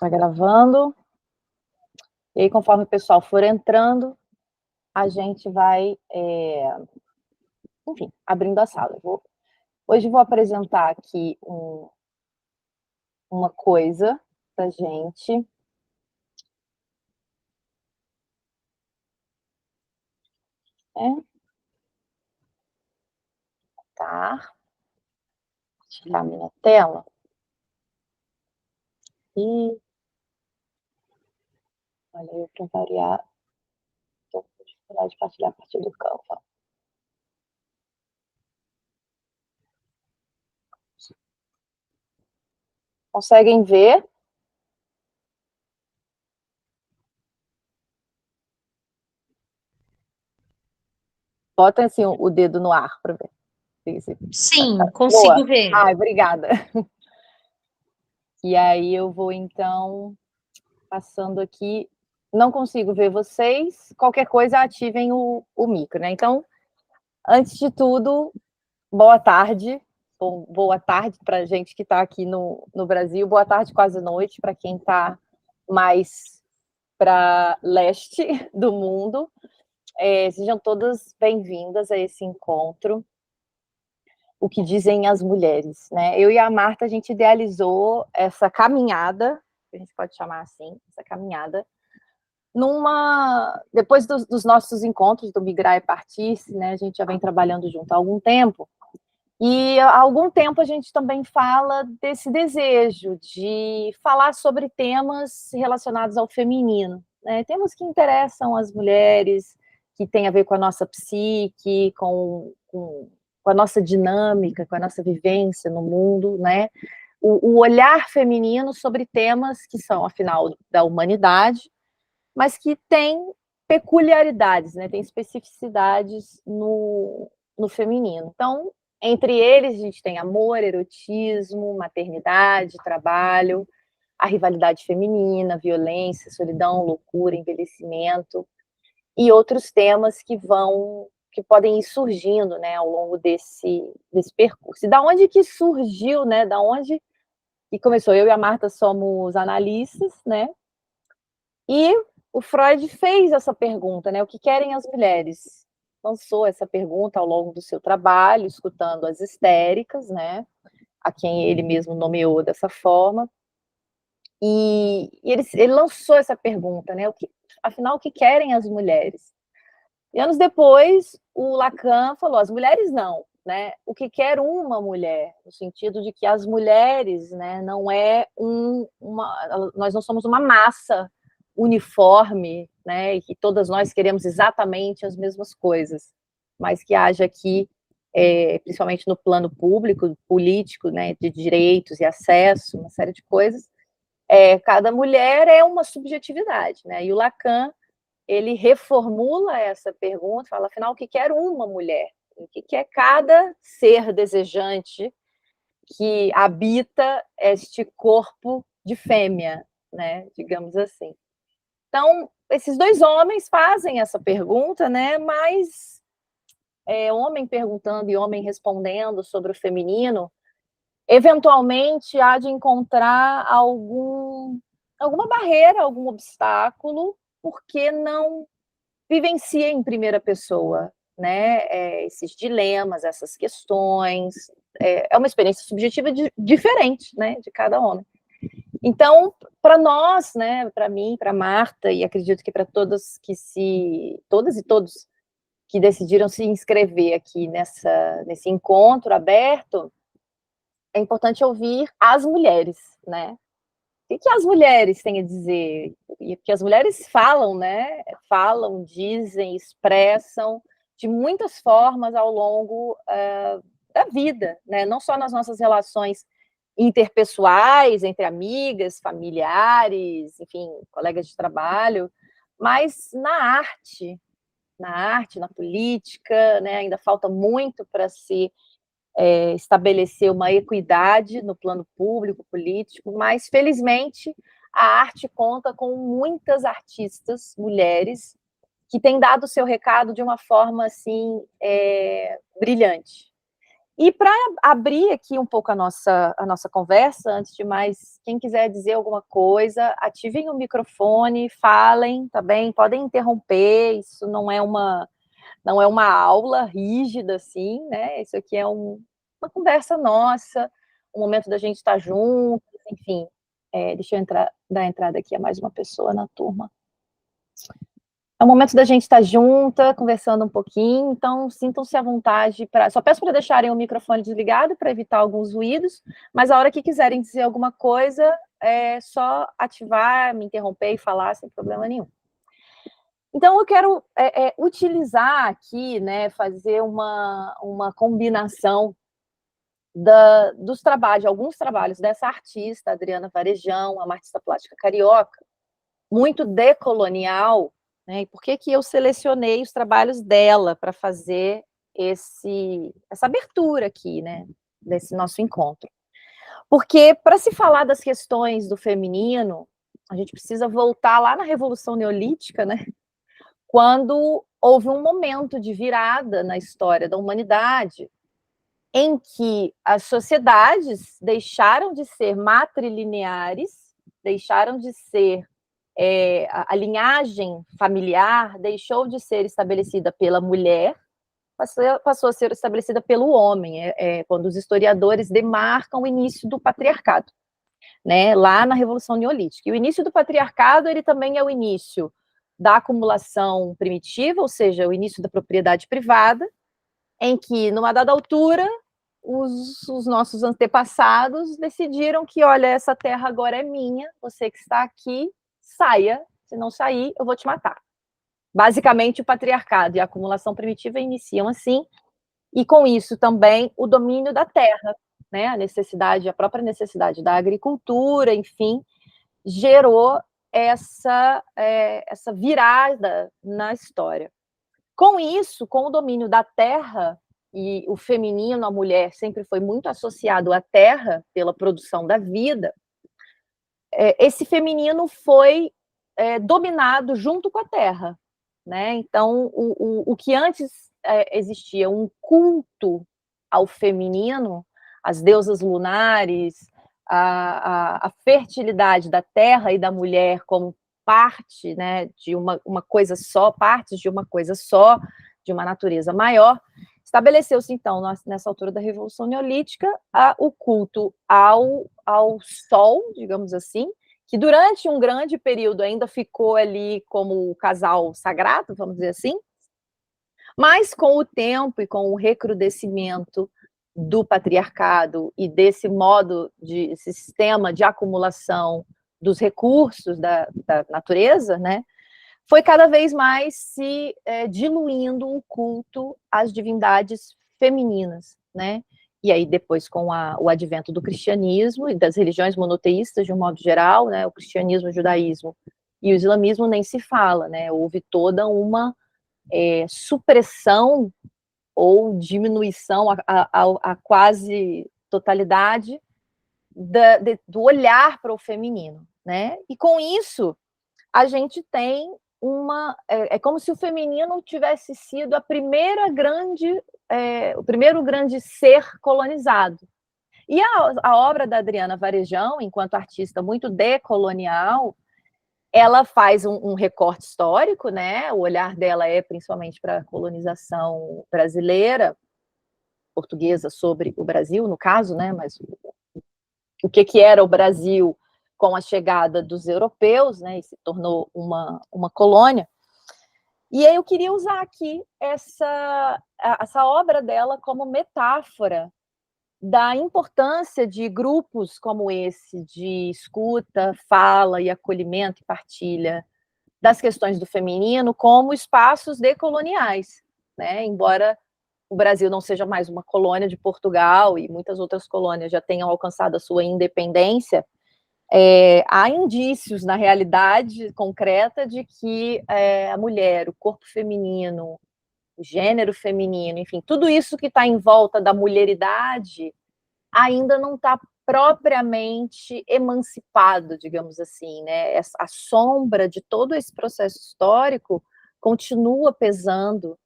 Tá gravando. E aí, conforme o pessoal for entrando, a gente vai, enfim, abrindo a sala. Hoje vou apresentar aqui uma coisa pra gente. Né? Tá. Vou tirar a minha tela. E olha, eu para variar, estou com dificuldade de partilhar a partir do Canva. Conseguem ver? Botem assim o dedo no ar para ver. Sim, Boa. consigo ver. Ai, obrigada. E aí eu vou então passando aqui. Não consigo ver vocês. Qualquer coisa, ativem o micro, né? Então, antes de tudo, boa tarde. Boa tarde para a gente que está aqui no Brasil. Boa tarde, quase noite, para quem está mais para leste do mundo. Sejam todas bem-vindas a esse encontro. O que dizem as mulheres, né? Eu e a Marta, a gente idealizou essa caminhada, a gente pode chamar assim, essa caminhada, depois dos nossos encontros do Migrar e Partir-se, né? A gente já vem trabalhando junto há algum tempo, e há algum tempo a gente também fala desse desejo de falar sobre temas relacionados ao feminino, né? Temas que interessam as mulheres, que tem a ver com a nossa psique, com a nossa dinâmica, com a nossa vivência no mundo, né? O olhar feminino sobre temas que são, afinal, da humanidade, mas que têm peculiaridades, né? Tem especificidades no feminino. Então, entre eles, a gente tem amor, erotismo, maternidade, trabalho, a rivalidade feminina, violência, solidão, loucura, envelhecimento e outros temas que podem ir surgindo, né, ao longo desse percurso. E da onde que surgiu, né? Da onde que começou? Eu e a Marta somos analistas, né? E o Freud fez essa pergunta, né? O que querem as mulheres? Lançou essa pergunta ao longo do seu trabalho, escutando as histéricas, né? A quem ele mesmo nomeou dessa forma. E ele lançou essa pergunta, né? Afinal, o que querem as mulheres? E anos depois, o Lacan falou: as mulheres não, né? O que quer uma mulher, no sentido de que as mulheres, né, não é nós não somos uma massa uniforme, né, e que todas nós queremos exatamente as mesmas coisas, mas que haja aqui, principalmente no plano público, político, né, de direitos e acesso, uma série de coisas, cada mulher é uma subjetividade, né? E o Lacan, ele reformula essa pergunta, fala, afinal, o que quer uma mulher? O que quer cada ser desejante que habita este corpo de fêmea, né? Digamos assim. Então, esses dois homens fazem essa pergunta, né? Mas homem perguntando e homem respondendo sobre o feminino, eventualmente há de encontrar alguma barreira, algum obstáculo, porque não vivencia em primeira pessoa, né? Esses dilemas, essas questões. É uma experiência subjetiva diferente, né? De cada homem. Então, para nós, né? Para mim, para Marta, e acredito que para todas e todos que decidiram se inscrever aqui nesse encontro aberto, é importante ouvir as mulheres, né? O que as mulheres têm a dizer? Porque as mulheres falam, né? Falam, dizem, expressam de muitas formas ao longo da vida, né? Não só nas nossas relações interpessoais, entre amigas, familiares, enfim, colegas de trabalho, mas na arte, na política, né? Ainda falta muito para se estabelecer uma equidade no plano público, político, mas, felizmente, a arte conta com muitas artistas, mulheres, que têm dado o seu recado de uma forma, assim, brilhante. E para abrir aqui um pouco a nossa conversa, antes de mais, quem quiser dizer alguma coisa, ativem o microfone, falem, tá bem? Podem interromper, isso não é uma aula rígida, assim, né? Isso aqui é uma conversa nossa, um momento da gente estar juntos, enfim. Deixa eu dar entrada aqui a mais uma pessoa na turma. É o momento da gente estar junta, conversando um pouquinho, então sintam-se à vontade. Só peço para deixarem o microfone desligado para evitar alguns ruídos, mas a hora que quiserem dizer alguma coisa, é só ativar, me interromper e falar sem problema nenhum. Então, eu quero utilizar aqui, né, fazer uma combinação dos trabalhos, alguns trabalhos dessa artista, Adriana Varejão, uma artista plástica carioca, muito decolonial, né? E por que eu selecionei os trabalhos dela para fazer essa abertura aqui, né, desse nosso encontro? Porque, para se falar das questões do feminino, a gente precisa voltar lá na Revolução Neolítica, né, quando houve um momento de virada na história da humanidade, em que as sociedades deixaram de ser matrilineares, deixaram de ser a linhagem familiar deixou de ser estabelecida pela mulher, passou a ser estabelecida pelo homem, quando os historiadores demarcam o início do patriarcado, né, lá na Revolução Neolítica. E o início do patriarcado, ele também é o início da acumulação primitiva, ou seja, o início da propriedade privada, em que, numa dada altura, os nossos antepassados decidiram que, olha, essa terra agora é minha, você que está aqui, saia, se não sair, eu vou te matar. Basicamente, o patriarcado e a acumulação primitiva iniciam assim, e com isso também o domínio da terra, né? A própria necessidade da agricultura, enfim, gerou essa virada na história. Com isso, com o domínio da terra, e o feminino, a mulher, sempre foi muito associado à terra, pela produção da vida, esse feminino foi dominado junto com a terra, né? Então, o que antes existia um culto ao feminino, as deusas lunares, a fertilidade da terra e da mulher como parte, né, de uma coisa só, partes de uma coisa só, de uma natureza maior, estabeleceu-se, então, nessa altura da Revolução Neolítica, o culto ao sol, digamos assim, que durante um grande período ainda ficou ali como o casal sagrado, vamos dizer assim, mas com o tempo e com o recrudescimento do patriarcado e desse modo de sistema de acumulação dos recursos da natureza, né, foi cada vez mais se diluindo o culto às divindades femininas, né? E aí depois com o advento do cristianismo e das religiões monoteístas de um modo geral, né? O cristianismo, o judaísmo e o islamismo nem se fala, né? Houve toda uma supressão ou diminuição a quase totalidade do olhar para o feminino, né? E com isso a gente tem é como se o feminino tivesse sido o primeiro grande ser colonizado. E a obra da Adriana Varejão, enquanto artista muito decolonial, ela faz um recorte histórico, né? O olhar dela é principalmente para a colonização brasileira, portuguesa sobre o Brasil, no caso, né? Mas o que era o Brasil com a chegada dos europeus, né? E se tornou uma colônia. E aí eu queria usar aqui essa obra dela como metáfora da importância de grupos como esse, de escuta, fala e acolhimento e partilha das questões do feminino como espaços decoloniais, né? Embora o Brasil não seja mais uma colônia de Portugal e muitas outras colônias já tenham alcançado a sua independência, há indícios na realidade concreta de que a mulher, o corpo feminino, o gênero feminino, enfim, tudo isso que está em volta da mulheridade ainda não está propriamente emancipado, digamos assim, né? A sombra de todo esse processo histórico continua pesando.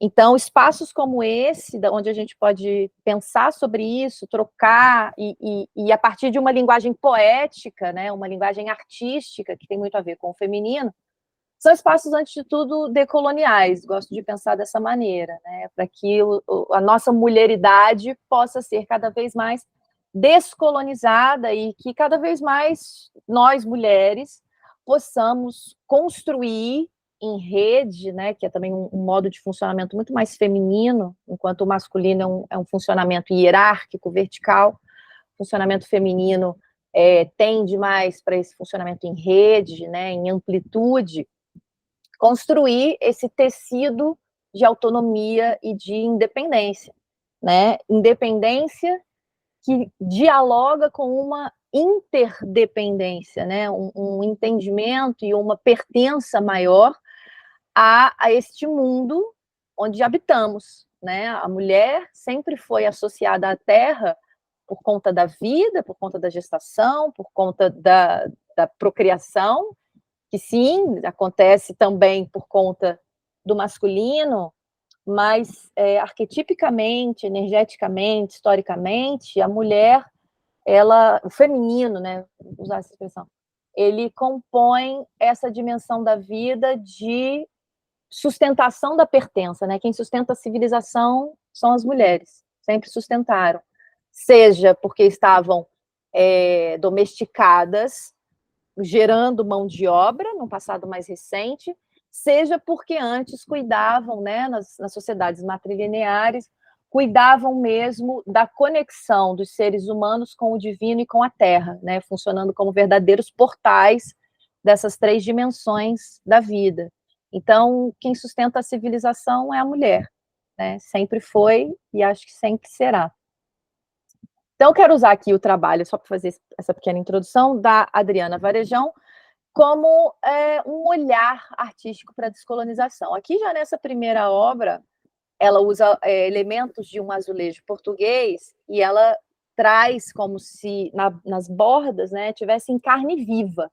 Então, espaços como esse, onde a gente pode pensar sobre isso, trocar, e a partir de uma linguagem poética, né, uma linguagem artística, que tem muito a ver com o feminino, são espaços, antes de tudo, decoloniais, gosto de pensar dessa maneira, né, para que a nossa mulheridade possa ser cada vez mais descolonizada e que cada vez mais nós, mulheres, possamos construir em rede, né, que é também um modo de funcionamento muito mais feminino, enquanto o masculino é um funcionamento hierárquico, vertical, o funcionamento feminino tende mais para esse funcionamento em rede, né, em amplitude, construir esse tecido de autonomia e de independência, né? Independência que dialoga com uma interdependência, né? Um entendimento e uma pertença maior a este mundo onde habitamos, né? A mulher sempre foi associada à terra por conta da vida, por conta da gestação, por conta da procriação, que sim, acontece também por conta do masculino, mas arquetipicamente, energeticamente, historicamente, a mulher, o feminino, né, vou usar essa expressão, ele compõe essa dimensão da vida de sustentação da pertença, né? Quem sustenta a civilização são as mulheres, sempre sustentaram, seja porque estavam domesticadas, gerando mão de obra, num passado mais recente, seja porque antes cuidavam, né, nas sociedades matrilineares, cuidavam mesmo da conexão dos seres humanos com o divino e com a terra, né, funcionando como verdadeiros portais dessas três dimensões da vida. Então, quem sustenta a civilização é a mulher, né, sempre foi e acho que sempre será. Então, eu quero usar aqui o trabalho, só para fazer essa pequena introdução, da Adriana Varejão, como um olhar artístico para a descolonização. Aqui, já nessa primeira obra, ela usa elementos de um azulejo português e ela traz como se nas bordas, né, tivesse em carne viva.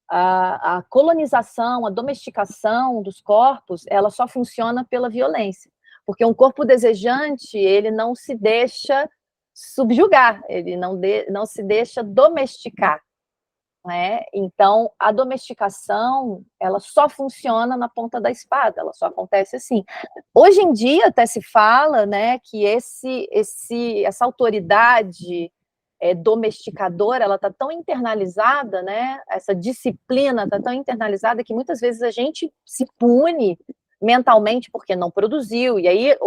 A colonização, a domesticação dos corpos, ela só funciona pela violência, porque um corpo desejante, ele não se deixa subjugar, ele não se deixa domesticar, né? Então, a domesticação, ela só funciona na ponta da espada, ela só acontece assim. Hoje em dia, até se fala, né, que essa autoridade domesticadora, ela está tão internalizada, né, essa disciplina está tão internalizada que muitas vezes a gente se pune mentalmente porque não produziu, e aí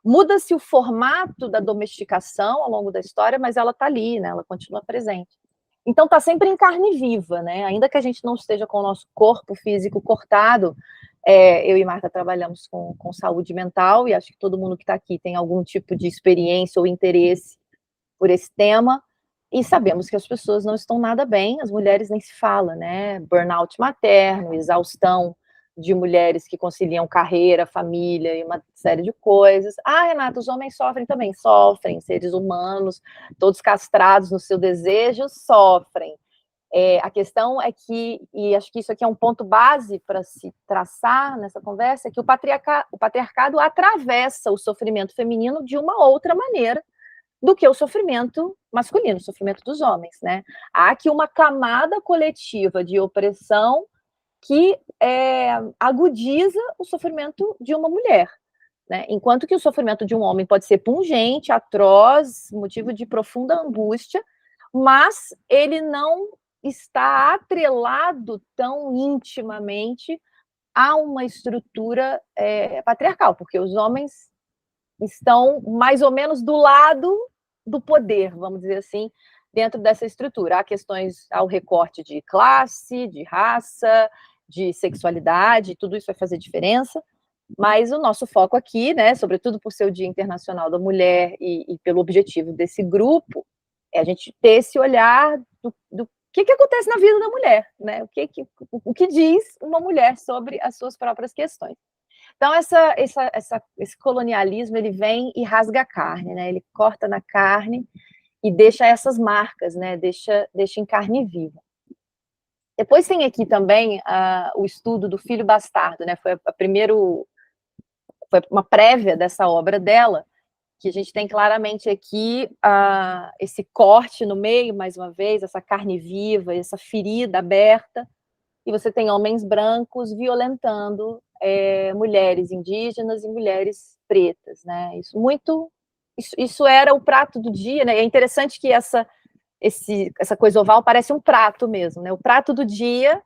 muda-se o formato da domesticação ao longo da história, mas ela está ali, né, ela continua presente. Então, está sempre em carne viva, né? Ainda que a gente não esteja com o nosso corpo físico cortado, eu e Marta trabalhamos com saúde mental, e acho que todo mundo que está aqui tem algum tipo de experiência ou interesse por esse tema, e sabemos que as pessoas não estão nada bem, as mulheres nem se fala, né? Burnout materno, exaustão de mulheres que conciliam carreira, família e uma série de coisas. Ah, Renata, os homens sofrem também, sofrem, seres humanos, todos castrados no seu desejo, sofrem. A questão é que, e acho que isso aqui é um ponto base para se traçar nessa conversa, é que o patriarcado atravessa o sofrimento feminino de uma outra maneira do que o sofrimento masculino, o sofrimento dos homens, né? Há aqui uma camada coletiva de opressão que agudiza o sofrimento de uma mulher, né? Enquanto que o sofrimento de um homem pode ser pungente, atroz, motivo de profunda angústia, mas ele não está atrelado tão intimamente a uma estrutura patriarcal, porque os homens estão mais ou menos do lado do poder, vamos dizer assim, dentro dessa estrutura. Há questões ao recorte de classe, de raça, de sexualidade, tudo isso vai fazer diferença, mas o nosso foco aqui, né, sobretudo por ser o Dia Internacional da Mulher e pelo objetivo desse grupo, é a gente ter esse olhar do que acontece na vida da mulher, né? O que diz uma mulher sobre as suas próprias questões. Então, esse colonialismo, ele vem e rasga a carne, né? Ele corta na carne e deixa essas marcas, né? Deixa em carne viva. Depois tem aqui também o estudo do filho bastardo, né? Foi a primeiro foi uma prévia dessa obra dela, que a gente tem claramente aqui esse corte no meio, mais uma vez, essa carne viva, essa ferida aberta, e você tem homens brancos violentando mulheres indígenas e mulheres pretas, né? Isso era o prato do dia, né? É interessante que essa coisa oval parece um prato mesmo, né? O prato do dia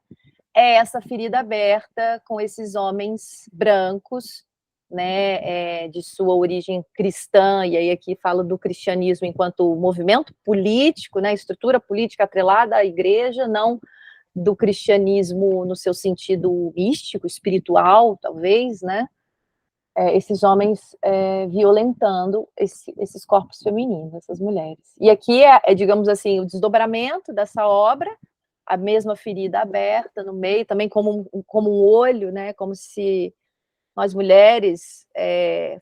é essa ferida aberta com esses homens brancos, né, de sua origem cristã, e aí aqui falo do cristianismo enquanto movimento político, né, estrutura política atrelada à igreja, não do cristianismo no seu sentido místico, espiritual, talvez, né, esses homens violentando esses corpos femininos, essas mulheres. E aqui digamos assim, o desdobramento dessa obra, a mesma ferida aberta no meio, também como um olho, né, como se nós mulheres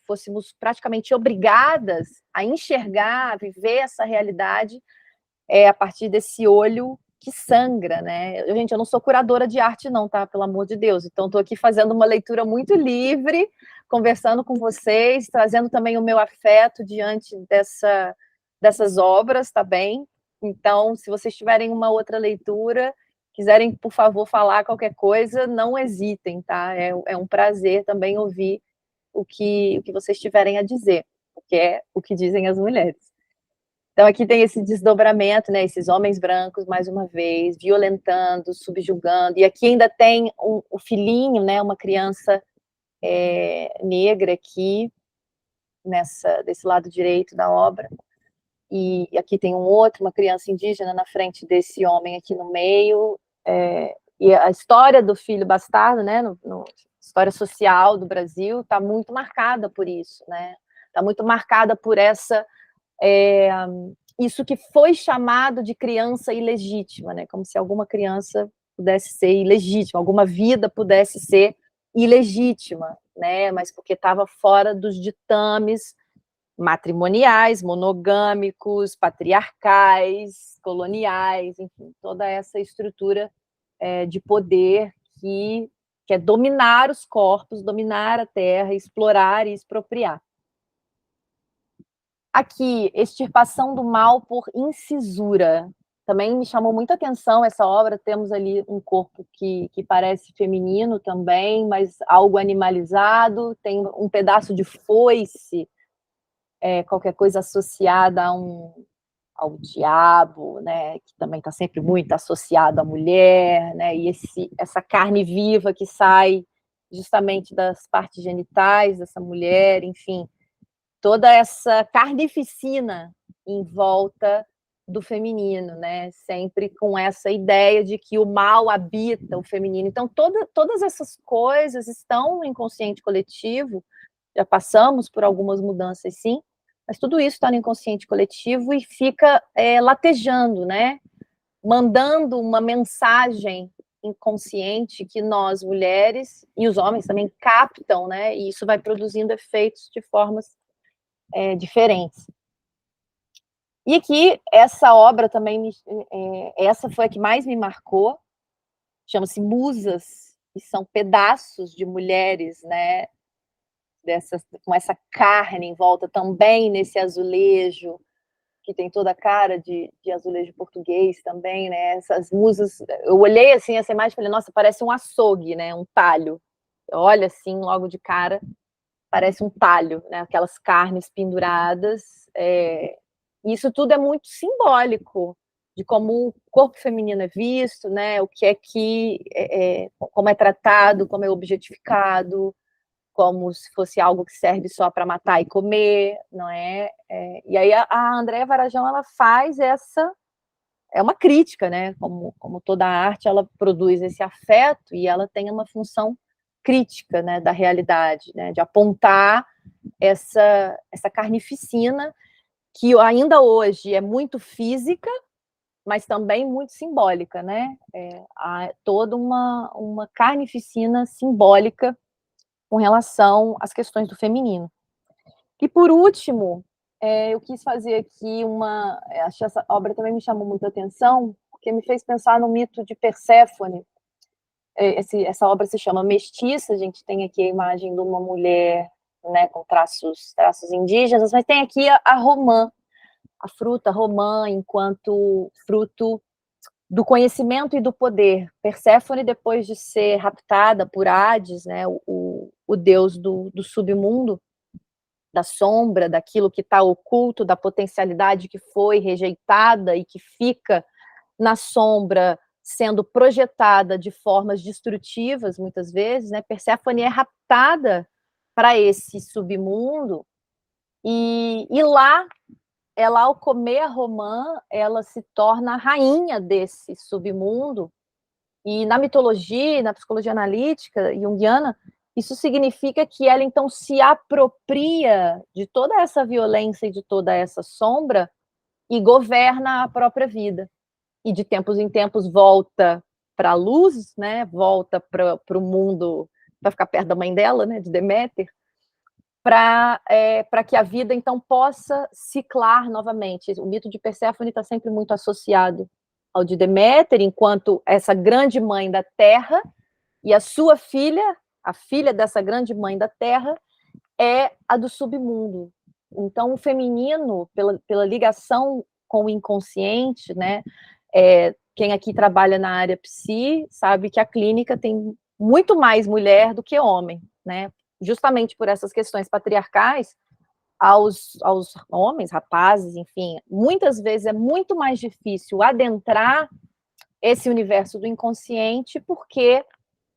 fôssemos praticamente obrigadas a enxergar, a viver essa realidade a partir desse olho que sangra, né? Gente, eu não sou curadora de arte não, tá? Pelo amor de Deus. Então, estou aqui fazendo uma leitura muito livre, conversando com vocês, trazendo também o meu afeto diante dessas obras, tá bem? Então, se vocês tiverem uma outra leitura, quiserem, por favor, falar qualquer coisa, não hesitem, tá? É um prazer também ouvir o que vocês tiverem a dizer, porque é o que dizem as mulheres. Então, aqui tem esse desdobramento, né? Esses homens brancos, mais uma vez, violentando, subjugando. E aqui ainda tem o filhinho, né? Uma criança negra aqui, desse lado direito da obra. E aqui tem uma criança indígena na frente desse homem aqui no meio. E a história do filho bastardo, né? História social do Brasil, está muito marcada por isso, né? Está muito marcada por isso que foi chamado de criança ilegítima, né? Como se alguma criança pudesse ser ilegítima, alguma vida pudesse ser ilegítima, né? Mas porque estava fora dos ditames matrimoniais, monogâmicos, patriarcais, coloniais, enfim, toda essa estrutura de poder que quer dominar os corpos, dominar a terra, explorar e expropriar. Aqui, extirpação do mal por incisura. Também me chamou muita atenção essa obra. Temos ali um corpo que parece feminino também, mas algo animalizado. Tem um pedaço de foice, qualquer coisa associada ao diabo, né? Que também está sempre muito associado à mulher, né? E essa carne viva que sai justamente das partes genitais dessa mulher, enfim, toda essa carnificina em volta do feminino, né? Sempre com essa ideia de que o mal habita o feminino. Então, todas essas coisas estão no inconsciente coletivo, já passamos por algumas mudanças, sim, mas tudo isso está no inconsciente coletivo e fica latejando, né? Mandando uma mensagem inconsciente que nós, mulheres, e os homens também captam, né? E isso vai produzindo efeitos de formas diferentes. E aqui, essa obra também, essa foi a que mais me marcou, chama-se Musas, e são pedaços de mulheres, né, com essa carne em volta, também nesse azulejo, que tem toda a cara de azulejo português também, né, essas musas, eu olhei assim, essa imagem e falei, nossa, parece um açougue, né, um talho, olha assim, logo de cara, parece um talho, né? Aquelas carnes penduradas. Isso tudo é muito simbólico de como o corpo feminino é visto, né? O que é como é tratado, como é objetificado, como se fosse algo que serve só para matar e comer, não é? E aí a Andréa Varajão ela faz é uma crítica, né? Como toda arte, ela produz esse afeto e ela tem uma função crítica, né, da realidade, né, de apontar essa carnificina que ainda hoje é muito física, mas também muito simbólica, né? Há toda uma carnificina simbólica com relação às questões do feminino. E por último, eu quis fazer aqui acho que essa obra também me chamou muita atenção, porque me fez pensar no mito de Perséfone. Essa obra se chama Mestiça, a gente tem aqui a imagem de uma mulher né, com traços indígenas, mas tem aqui a romã, a fruta romã enquanto fruto do conhecimento e do poder. Perséfone, depois de ser raptada por Hades, né, o deus do submundo, da sombra, daquilo que está oculto, da potencialidade que foi rejeitada e que fica na sombra, sendo projetada de formas destrutivas, muitas vezes, né? Perséfone é raptada para esse submundo, e lá, ela, ao comer a romã, ela se torna a rainha desse submundo, e na mitologia, na psicologia analítica junguiana, isso significa que ela, então, se apropria de toda essa violência e de toda essa sombra e governa a própria vida. E de tempos em tempos volta para a luz, né? Volta para o mundo, para ficar perto da mãe dela, né? De Deméter, para que a vida, então, possa ciclar novamente. O mito de Perséfone está sempre muito associado ao de Deméter, enquanto essa grande mãe da terra, e a sua filha, a filha dessa grande mãe da terra, é a do submundo. Então, o feminino, pela ligação com o inconsciente, né? Quem aqui trabalha na área psi sabe que a clínica tem muito mais mulher do que homem, né? Justamente por essas questões patriarcais, aos homens, rapazes, enfim, muitas vezes é muito mais difícil adentrar esse universo do inconsciente, porque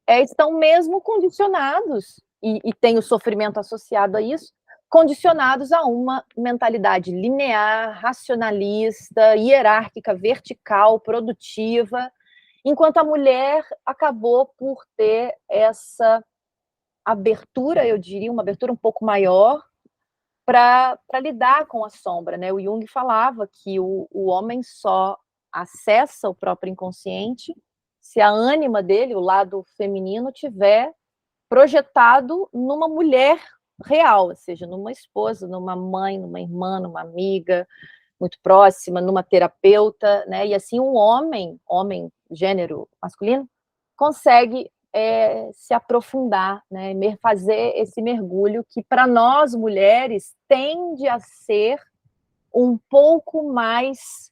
estão mesmo condicionados, e tem o sofrimento associado a isso, condicionados a uma mentalidade linear, racionalista, hierárquica, vertical, produtiva, enquanto a mulher acabou por ter essa abertura, eu diria, uma abertura um pouco maior para lidar com a sombra, né? O Jung falava que o homem só acessa o próprio inconsciente se a ânima dele, o lado feminino, tiver projetado numa mulher real, ou seja, numa esposa, numa mãe, numa irmã, numa amiga muito próxima, numa terapeuta, né? E assim um homem, gênero masculino, consegue se aprofundar, né? Fazer esse mergulho que para nós mulheres tende a ser um pouco mais,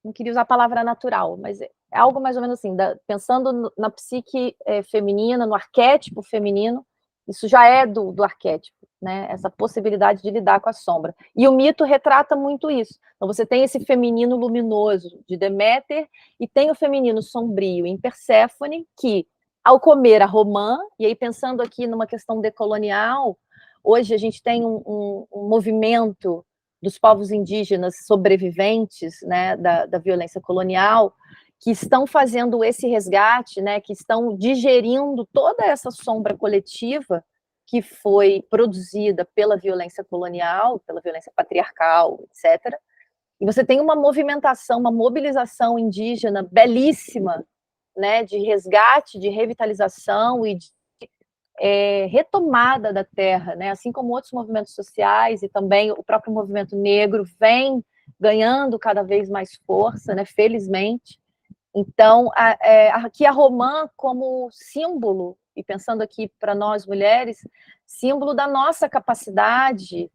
não queria usar a palavra natural, mas é algo mais ou menos assim, pensando na psique feminina, no arquétipo feminino, isso já é do arquétipo, né? Essa possibilidade de lidar com a sombra. E o mito retrata muito isso. Então você tem esse feminino luminoso de Deméter e tem o feminino sombrio em Perséfone, que ao comer a romã, e aí pensando aqui numa questão decolonial, hoje a gente tem um movimento dos povos indígenas sobreviventes, né, da violência colonial, que estão fazendo esse resgate, né, que estão digerindo toda essa sombra coletiva que foi produzida pela violência colonial, pela violência patriarcal, etc. E você tem uma movimentação, uma mobilização indígena belíssima, né, de resgate, de revitalização e de retomada da terra, né? Assim como outros movimentos sociais e também o próprio movimento negro vem ganhando cada vez mais força, né? Felizmente. Então, aqui a romã como símbolo, e pensando aqui para nós mulheres, símbolo da nossa capacidade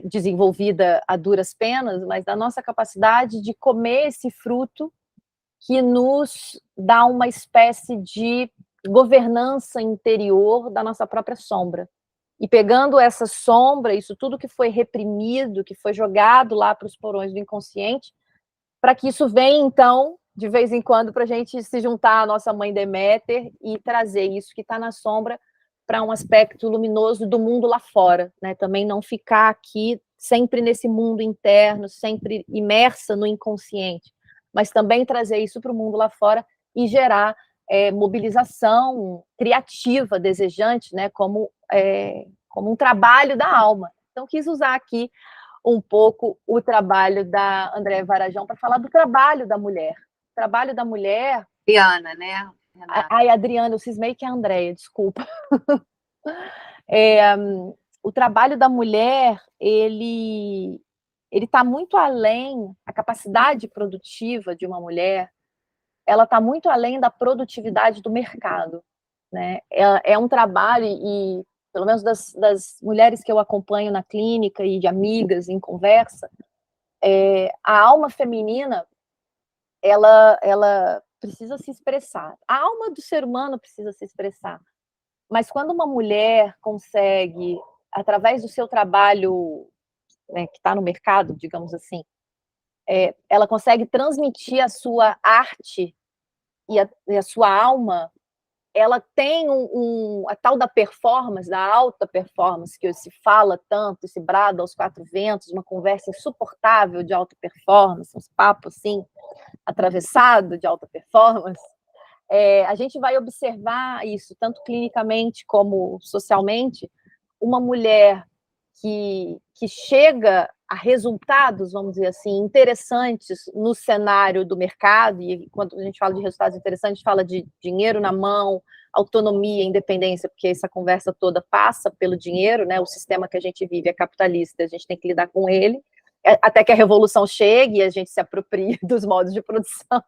desenvolvida a duras penas, mas da nossa capacidade de comer esse fruto que nos dá uma espécie de governança interior da nossa própria sombra. E pegando essa sombra, isso tudo que foi reprimido, que foi jogado lá para os porões do inconsciente, para que isso venha, então, de vez em quando, para a gente se juntar à nossa mãe Deméter e trazer isso que está na sombra para um aspecto luminoso do mundo lá fora, né? Também não ficar aqui sempre nesse mundo interno, sempre imersa no inconsciente, mas também trazer isso para o mundo lá fora e gerar mobilização criativa, desejante, né? Como um trabalho da alma. Então, quis usar aqui um pouco o trabalho da Andréa Varajão para falar do trabalho da mulher. O trabalho da mulher... Adriana, né? Ai, Adriana, eu cismei que é a Andréia, desculpa. O trabalho da mulher, ele está muito além, a capacidade produtiva de uma mulher, ela está muito além da produtividade do mercado. né? É um trabalho, e pelo menos das mulheres que eu acompanho na clínica e de amigas em conversa, a alma feminina, ela precisa se expressar. A alma do ser humano precisa se expressar. Mas quando uma mulher consegue, através do seu trabalho, né, que está no mercado, digamos assim, ela consegue transmitir a sua arte e a sua alma, ela tem a tal da performance, da alta performance, que se fala tanto, se brada aos quatro ventos, uma conversa insuportável de alta performance, uns papos assim, atravessado de alta performance. A gente vai observar isso, tanto clinicamente como socialmente, uma mulher que chega a resultados, vamos dizer assim, interessantes no cenário do mercado, e quando a gente fala de resultados interessantes, a gente fala de dinheiro na mão, autonomia, independência, porque essa conversa toda passa pelo dinheiro, né? O sistema que a gente vive é capitalista, a gente tem que lidar com ele, até que a revolução chegue e a gente se aproprie dos modos de produção.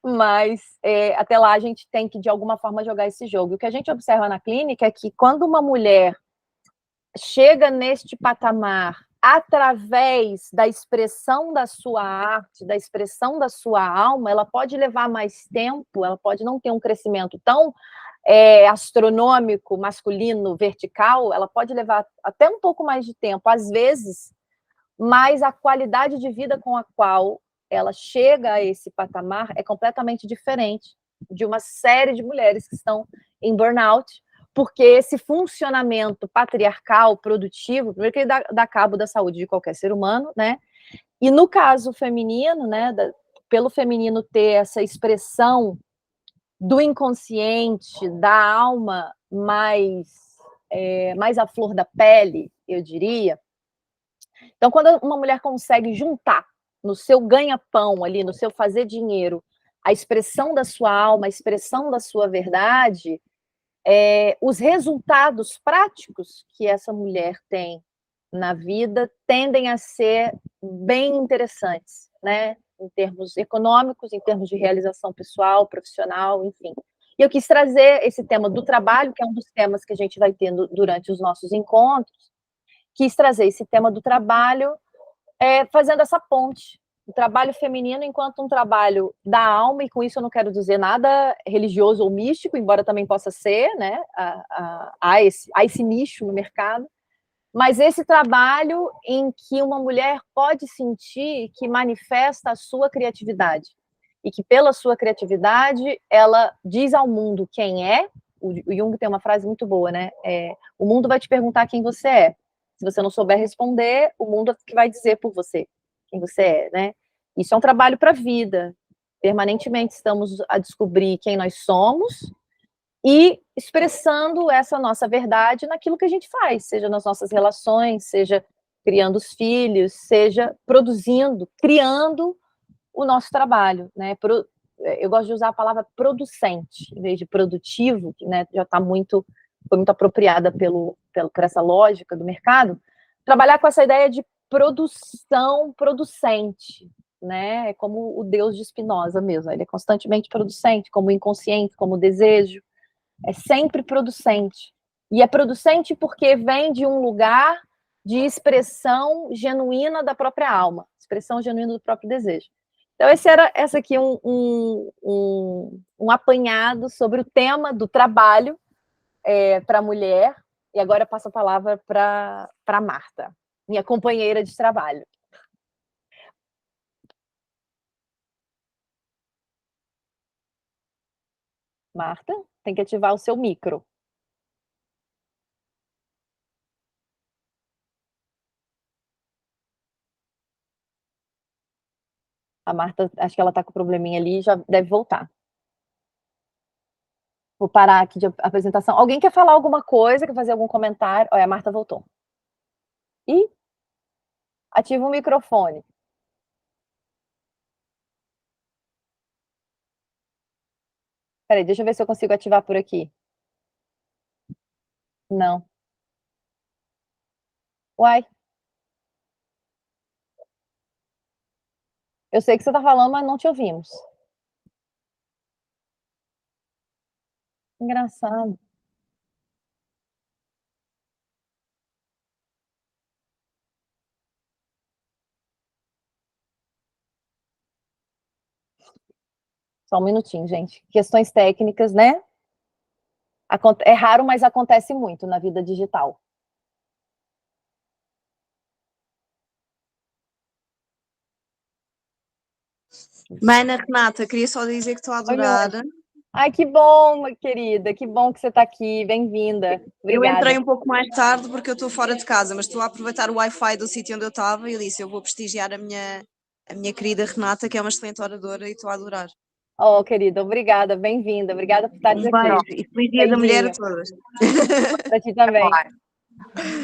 Mas até lá a gente tem que, de alguma forma, jogar esse jogo. E o que a gente observa na clínica é que quando uma mulher chega neste patamar através da expressão da sua arte, da expressão da sua alma, ela pode levar mais tempo, ela pode não ter um crescimento tão astronômico, masculino, vertical, ela pode levar até um pouco mais de tempo, às vezes, mas a qualidade de vida com a qual ela chega a esse patamar é completamente diferente de uma série de mulheres que estão em burnout, porque esse funcionamento patriarcal, produtivo, primeiro que ele dá cabo da saúde de qualquer ser humano, né? E no caso feminino, né, pelo feminino ter essa expressão do inconsciente, da alma mais à flor da pele, eu diria. Então, quando uma mulher consegue juntar no seu ganha-pão ali, no seu fazer dinheiro, a expressão da sua alma, a expressão da sua verdade, os resultados práticos que essa mulher tem na vida tendem a ser bem interessantes, né? Em termos econômicos, em termos de realização pessoal, profissional, enfim. E eu quis trazer esse tema do trabalho, que é um dos temas que a gente vai tendo durante os nossos encontros, quis trazer esse tema do trabalho, fazendo essa ponte. O trabalho feminino enquanto um trabalho da alma, e com isso eu não quero dizer nada religioso ou místico, embora também possa ser, né? Há esse nicho no mercado, mas esse trabalho em que uma mulher pode sentir que manifesta a sua criatividade, e que pela sua criatividade ela diz ao mundo quem é. O Jung tem uma frase muito boa, né? O mundo vai te perguntar quem você é. Se você não souber responder, o mundo é que vai dizer por você quem você é, né? Isso é um trabalho para a vida. Permanentemente estamos a descobrir quem nós somos e expressando essa nossa verdade naquilo que a gente faz, seja nas nossas relações, seja criando os filhos, seja produzindo, criando o nosso trabalho, né? Eu gosto de usar a palavra producente, em vez de produtivo, que, né, já está foi muito apropriada por essa lógica do mercado. Trabalhar com essa ideia de produção producente, né? É como o Deus de Spinoza mesmo, ele é constantemente producente, como o inconsciente, como o desejo, é sempre producente. E é producente porque vem de um lugar de expressão genuína da própria alma, expressão genuína do próprio desejo. Então, essa aqui um apanhado sobre o tema do trabalho para a mulher. E agora eu passo a palavra para a Marta, minha companheira de trabalho. Marta, tem que ativar o seu micro. A Marta, acho que ela está com probleminha ali e já deve voltar. Vou parar aqui de apresentação. Alguém quer falar alguma coisa, quer fazer algum comentário? Olha, a Marta voltou. E ativa o microfone. Peraí, deixa eu ver se eu consigo ativar por aqui. Não. Uai. Eu sei que você está falando, mas não te ouvimos. Engraçado. Só um minutinho, gente. Questões técnicas, né? É raro, mas acontece muito na vida digital. Mana, Renata, queria só dizer que estou a adorar. Ai, que bom, querida, que bom que você está aqui, bem-vinda. Eu entrei um pouco mais tarde porque eu estou fora de casa, mas estou a aproveitar o Wi-Fi do sítio onde eu estava e eu disse, eu vou prestigiar a minha querida Renata, que é uma excelente oradora e estou a adorar. Oh, querida, obrida, bem-vinda, obrigada por estar aqui. Beijo e feliz dia da mulher a todas. Para ti também.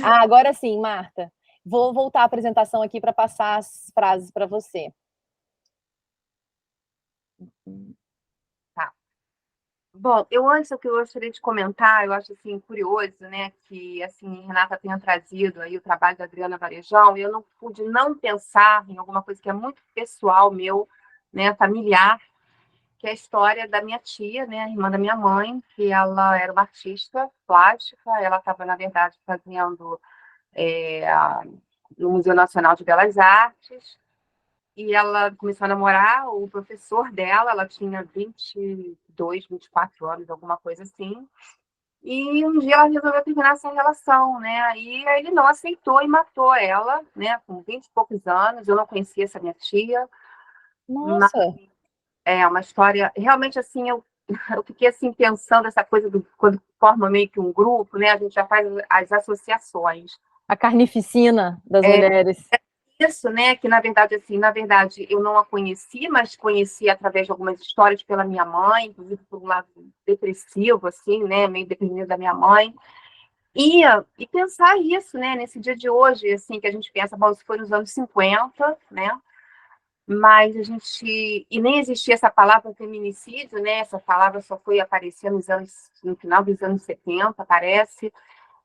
Agora sim, Marta, vou voltar a apresentação aqui para passar as frases para você. Tá. Bom, antes o que eu gostaria de comentar, eu acho assim curioso, né, que assim Renata tenha trazido aí o trabalho da Adriana Varejão, e eu não pude não pensar em alguma coisa que é muito pessoal meu, né, familiar, que é a história da minha tia, né, a irmã da minha mãe, que ela era uma artista plástica, ela estava na verdade fazendo no Museu Nacional de Belas Artes. E ela começou a namorar o professor dela, ela tinha 22, 24 anos, alguma coisa assim. E um dia ela resolveu terminar essa relação, né? Aí ele não aceitou e matou ela, né? Com 20 e poucos anos. Eu não conhecia essa minha tia. Nossa! É uma história... Realmente, assim, eu fiquei assim pensando essa coisa quando forma meio que um grupo, né? A gente já faz as associações. A carnificina das mulheres. Isso, né? Que na verdade eu não a conheci, mas conheci através de algumas histórias pela minha mãe, inclusive por um lado depressivo, assim, né? Meio deprimido da minha mãe. E pensar isso, né? Nesse dia de hoje, assim, que a gente pensa, bom, isso foi nos anos 50, né? Mas a gente. E nem existia essa palavra feminicídio, né? Essa palavra só foi aparecer no final dos anos 70, parece.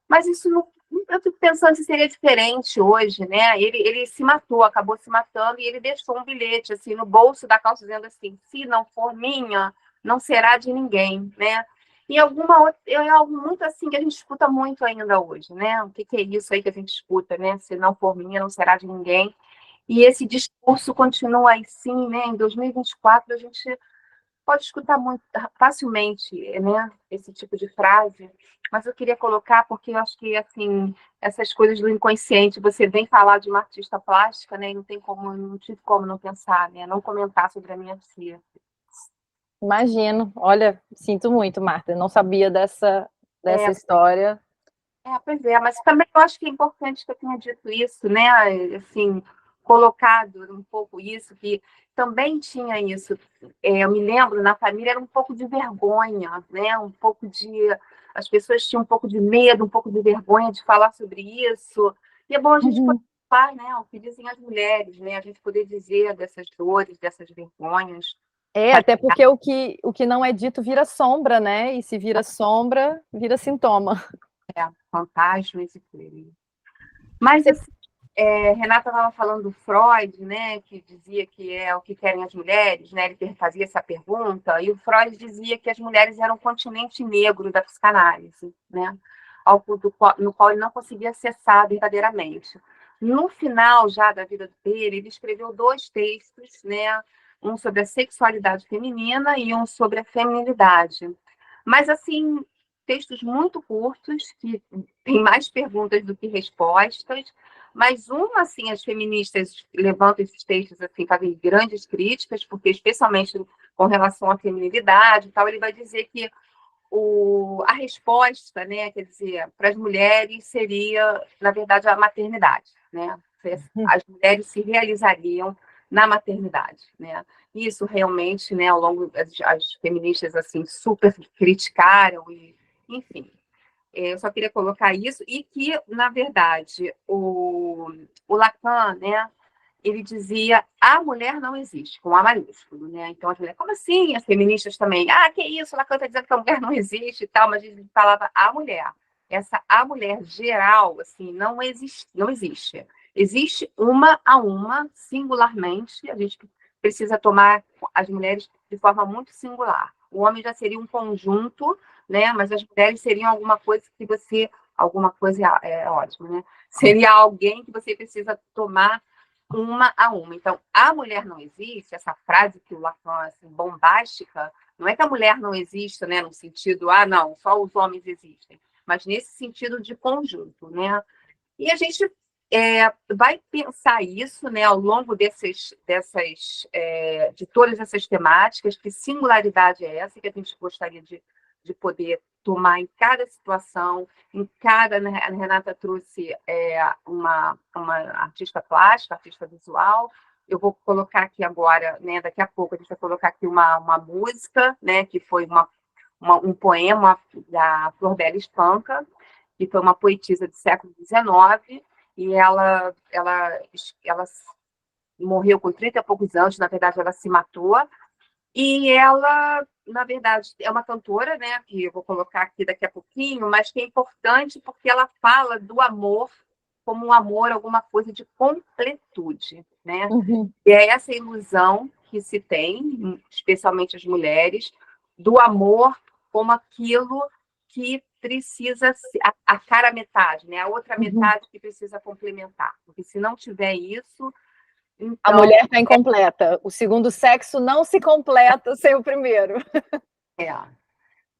Mas isso não. Eu fico pensando se seria diferente hoje, né? Ele se matou, acabou se matando, e ele deixou um bilhete assim no bolso da calça dizendo assim: se não for minha, não será de ninguém, né? E é algo muito assim que a gente escuta muito ainda hoje, né? O que é isso aí que a gente escuta, né? Se não for minha, não será de ninguém. E esse discurso continua aí sim, né? Em 2024 a gente pode escutar muito facilmente, né, esse tipo de frase, mas eu queria colocar porque eu acho que assim essas coisas do inconsciente, você vem falar de uma artista plástica, né, e não tive como não pensar, né, não comentar sobre a minha tia. Imagino. Olha, sinto muito, Marta. Eu não sabia dessa história. Pois é, mas também eu acho que é importante que eu tenha dito isso, né? Assim, colocado um pouco isso, que também tinha isso. Eu me lembro, na família era um pouco de vergonha, né? Um pouco de. As pessoas tinham um pouco de medo, um pouco de vergonha de falar sobre isso. E é bom a gente poder falar, né? O que dizem as mulheres, né? A gente poder dizer dessas dores, dessas vergonhas. Até porque o que não é dito vira sombra, né? E se vira sombra, vira sintoma. Fantasmas e coelhos. Mas, assim, Renata estava falando do Freud, né, que dizia que é o que querem as mulheres, né, ele fazia essa pergunta, e o Freud dizia que as mulheres eram o continente negro da psicanálise, né, no qual ele não conseguia acessar verdadeiramente. No final já da vida dele, ele escreveu 2 textos, né, um sobre a sexualidade feminina e um sobre a feminilidade. Mas, assim, textos muito curtos, que têm mais perguntas do que respostas, mas assim, as feministas levantam esses textos, assim, fazem grandes críticas, porque especialmente com relação à feminilidade e tal, ele vai dizer que a resposta, né, quer dizer, para as mulheres seria, na verdade, a maternidade, né? As mulheres se realizariam na maternidade, né? Isso realmente, né, ao longo as feministas assim super criticaram e, enfim, eu só queria colocar isso e que, na verdade, o Lacan, né, ele dizia a mulher não existe, com A maiúsculo, né? Então, as mulheres, como assim? As feministas também, que isso, Lacan está dizendo que a mulher não existe e tal, mas ele falava a mulher. Essa a mulher geral, assim, não existe, não existe. Existe uma a uma, singularmente, a gente precisa tomar as mulheres de forma muito singular. O homem já seria um conjunto, né? Mas as mulheres seriam alguma coisa que você... Alguma coisa é ótimo, né? Seria alguém que você precisa tomar uma a uma. Então, a mulher não existe, essa frase que o Lacan, assim, bombástica, não é que a mulher não existe, né? No sentido, não, só os homens existem. Mas nesse sentido de conjunto, né? E a gente vai pensar isso, né, ao longo de todas essas temáticas, que singularidade é essa que a gente gostaria de poder tomar em cada situação, né, a Renata trouxe uma artista plástica, artista visual. Eu vou colocar aqui agora, né, daqui a pouco a gente vai colocar aqui uma música, né, que foi um poema da Flor Bela Espanca, que foi uma poetisa do século XIX, e ela morreu com 30 e poucos anos, na verdade ela se matou, e ela, na verdade, é uma cantora, né, que eu vou colocar aqui daqui a pouquinho, mas que é importante porque ela fala do amor como um amor, alguma coisa de completude, né? Uhum. E é essa ilusão que se tem, especialmente as mulheres, do amor como aquilo que precisa a cara metade, né? A outra metade que precisa complementar. Porque se não tiver isso, então... A mulher está incompleta. O segundo sexo não se completa sem o primeiro.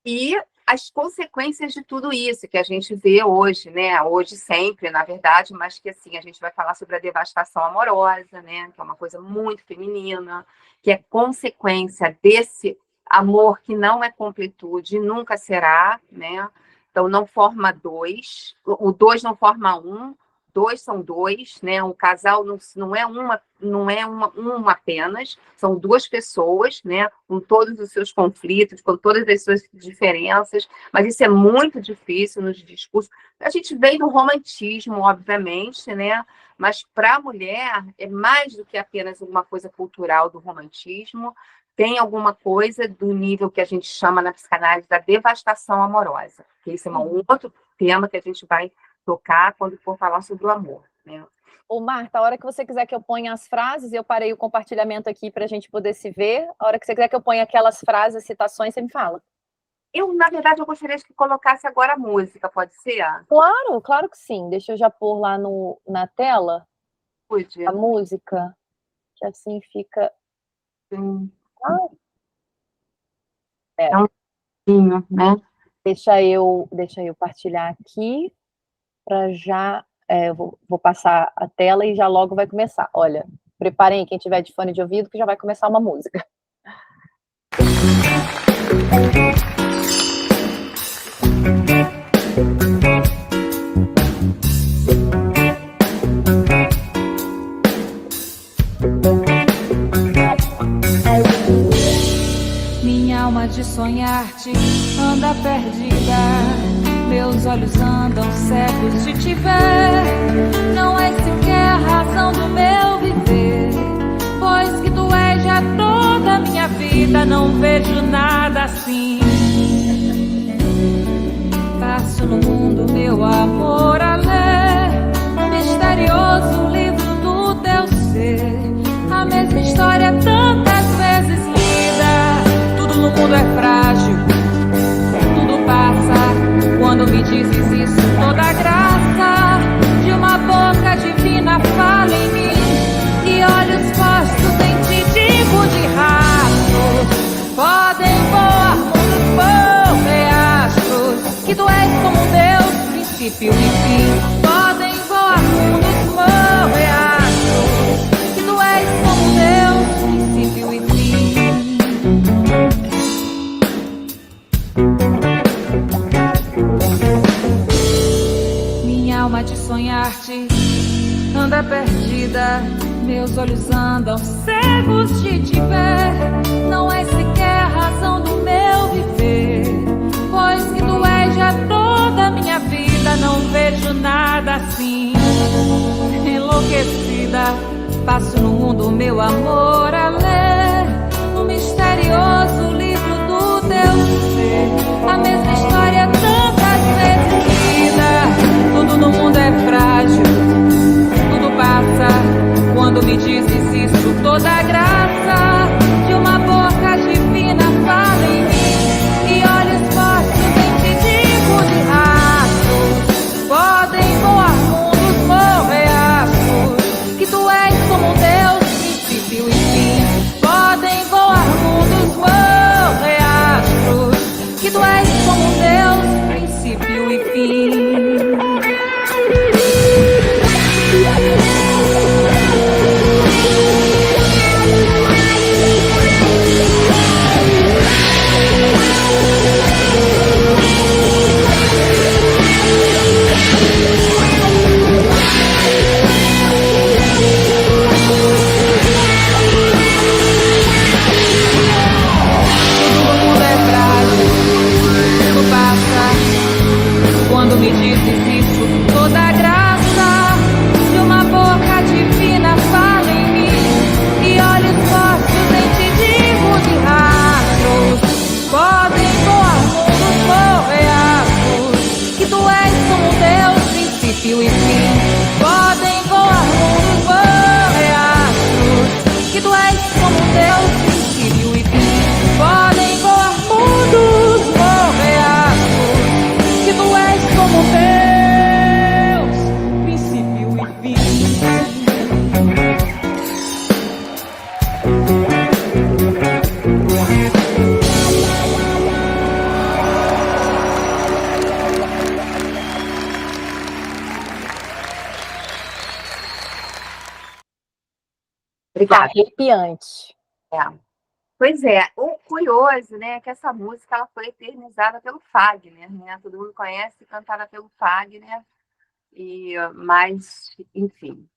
E as consequências de tudo isso que a gente vê hoje, né? Hoje sempre, na verdade, mas que assim, a gente vai falar sobre a devastação amorosa, né? Que é uma coisa muito feminina, que é consequência desse amor que não é completude, nunca será, né? Então, não forma dois, o dois não forma um, dois são dois, né? Um casal não é uma apenas, são duas pessoas, né? Com todos os seus conflitos, com todas as suas diferenças, mas isso é muito difícil nos discursos. A gente vem do romantismo, obviamente, né? Mas para a mulher é mais do que apenas uma coisa cultural do romantismo, tem alguma coisa do nível que a gente chama na psicanálise da devastação amorosa, que esse é um outro tema que a gente vai tocar quando for falar sobre o amor, né? Ô, Marta, a hora que você quiser que eu ponha as frases, eu parei o compartilhamento aqui para a gente poder se ver. A hora que você quiser que eu ponha aquelas frases, citações, você me fala. Na verdade, eu gostaria que colocasse agora a música, pode ser? Claro, claro que sim. Deixa eu já pôr lá na tela Pode. a música, que assim fica... É um pouquinho, né? Deixa eu partilhar aqui para já... eu vou passar a tela e já logo vai começar. Olha, preparem quem tiver de fone de ouvido que já vai começar uma música. Minha alma de sonhar-te anda perdida, meus olhos andam cegos de te ver. Não é sequer a razão do meu viver, pois que tu és já toda a minha vida. Não vejo nada assim. Passo no mundo meu amor a ler um misterioso livro do teu ser, a mesma história tantas vezes lida. Tudo no mundo é frágil, tudo passa. Quando me dizes isso, toda a graça de uma boca divina fala em mim, e olhos postos em ti, tipo de rastro, podem voar mundos, mover astros, que tu és como Deus, princípio e fim. Podem voar mundos, mover astros, que tu és como Deus, princípio e fim. Alma de sonhar-te anda perdida, meus olhos andam cegos de te ver. Não é sequer a razão do meu viver, pois que tu és já toda a minha vida. Não vejo nada assim. Enlouquecida, passo no mundo meu amor a ler um misterioso livro do teu ser, a mesma história tantas vezes lida. Tudo no mundo é frágil, tudo passa. Quando me dizes isso, toda a graça de uma boca divina fala em mim, Obrigada. Arrepiante. É. Pois é, o curioso, né, é que essa música ela foi eternizada pelo Fagner, né? Todo mundo conhece, cantada pelo Fagner, mas, enfim,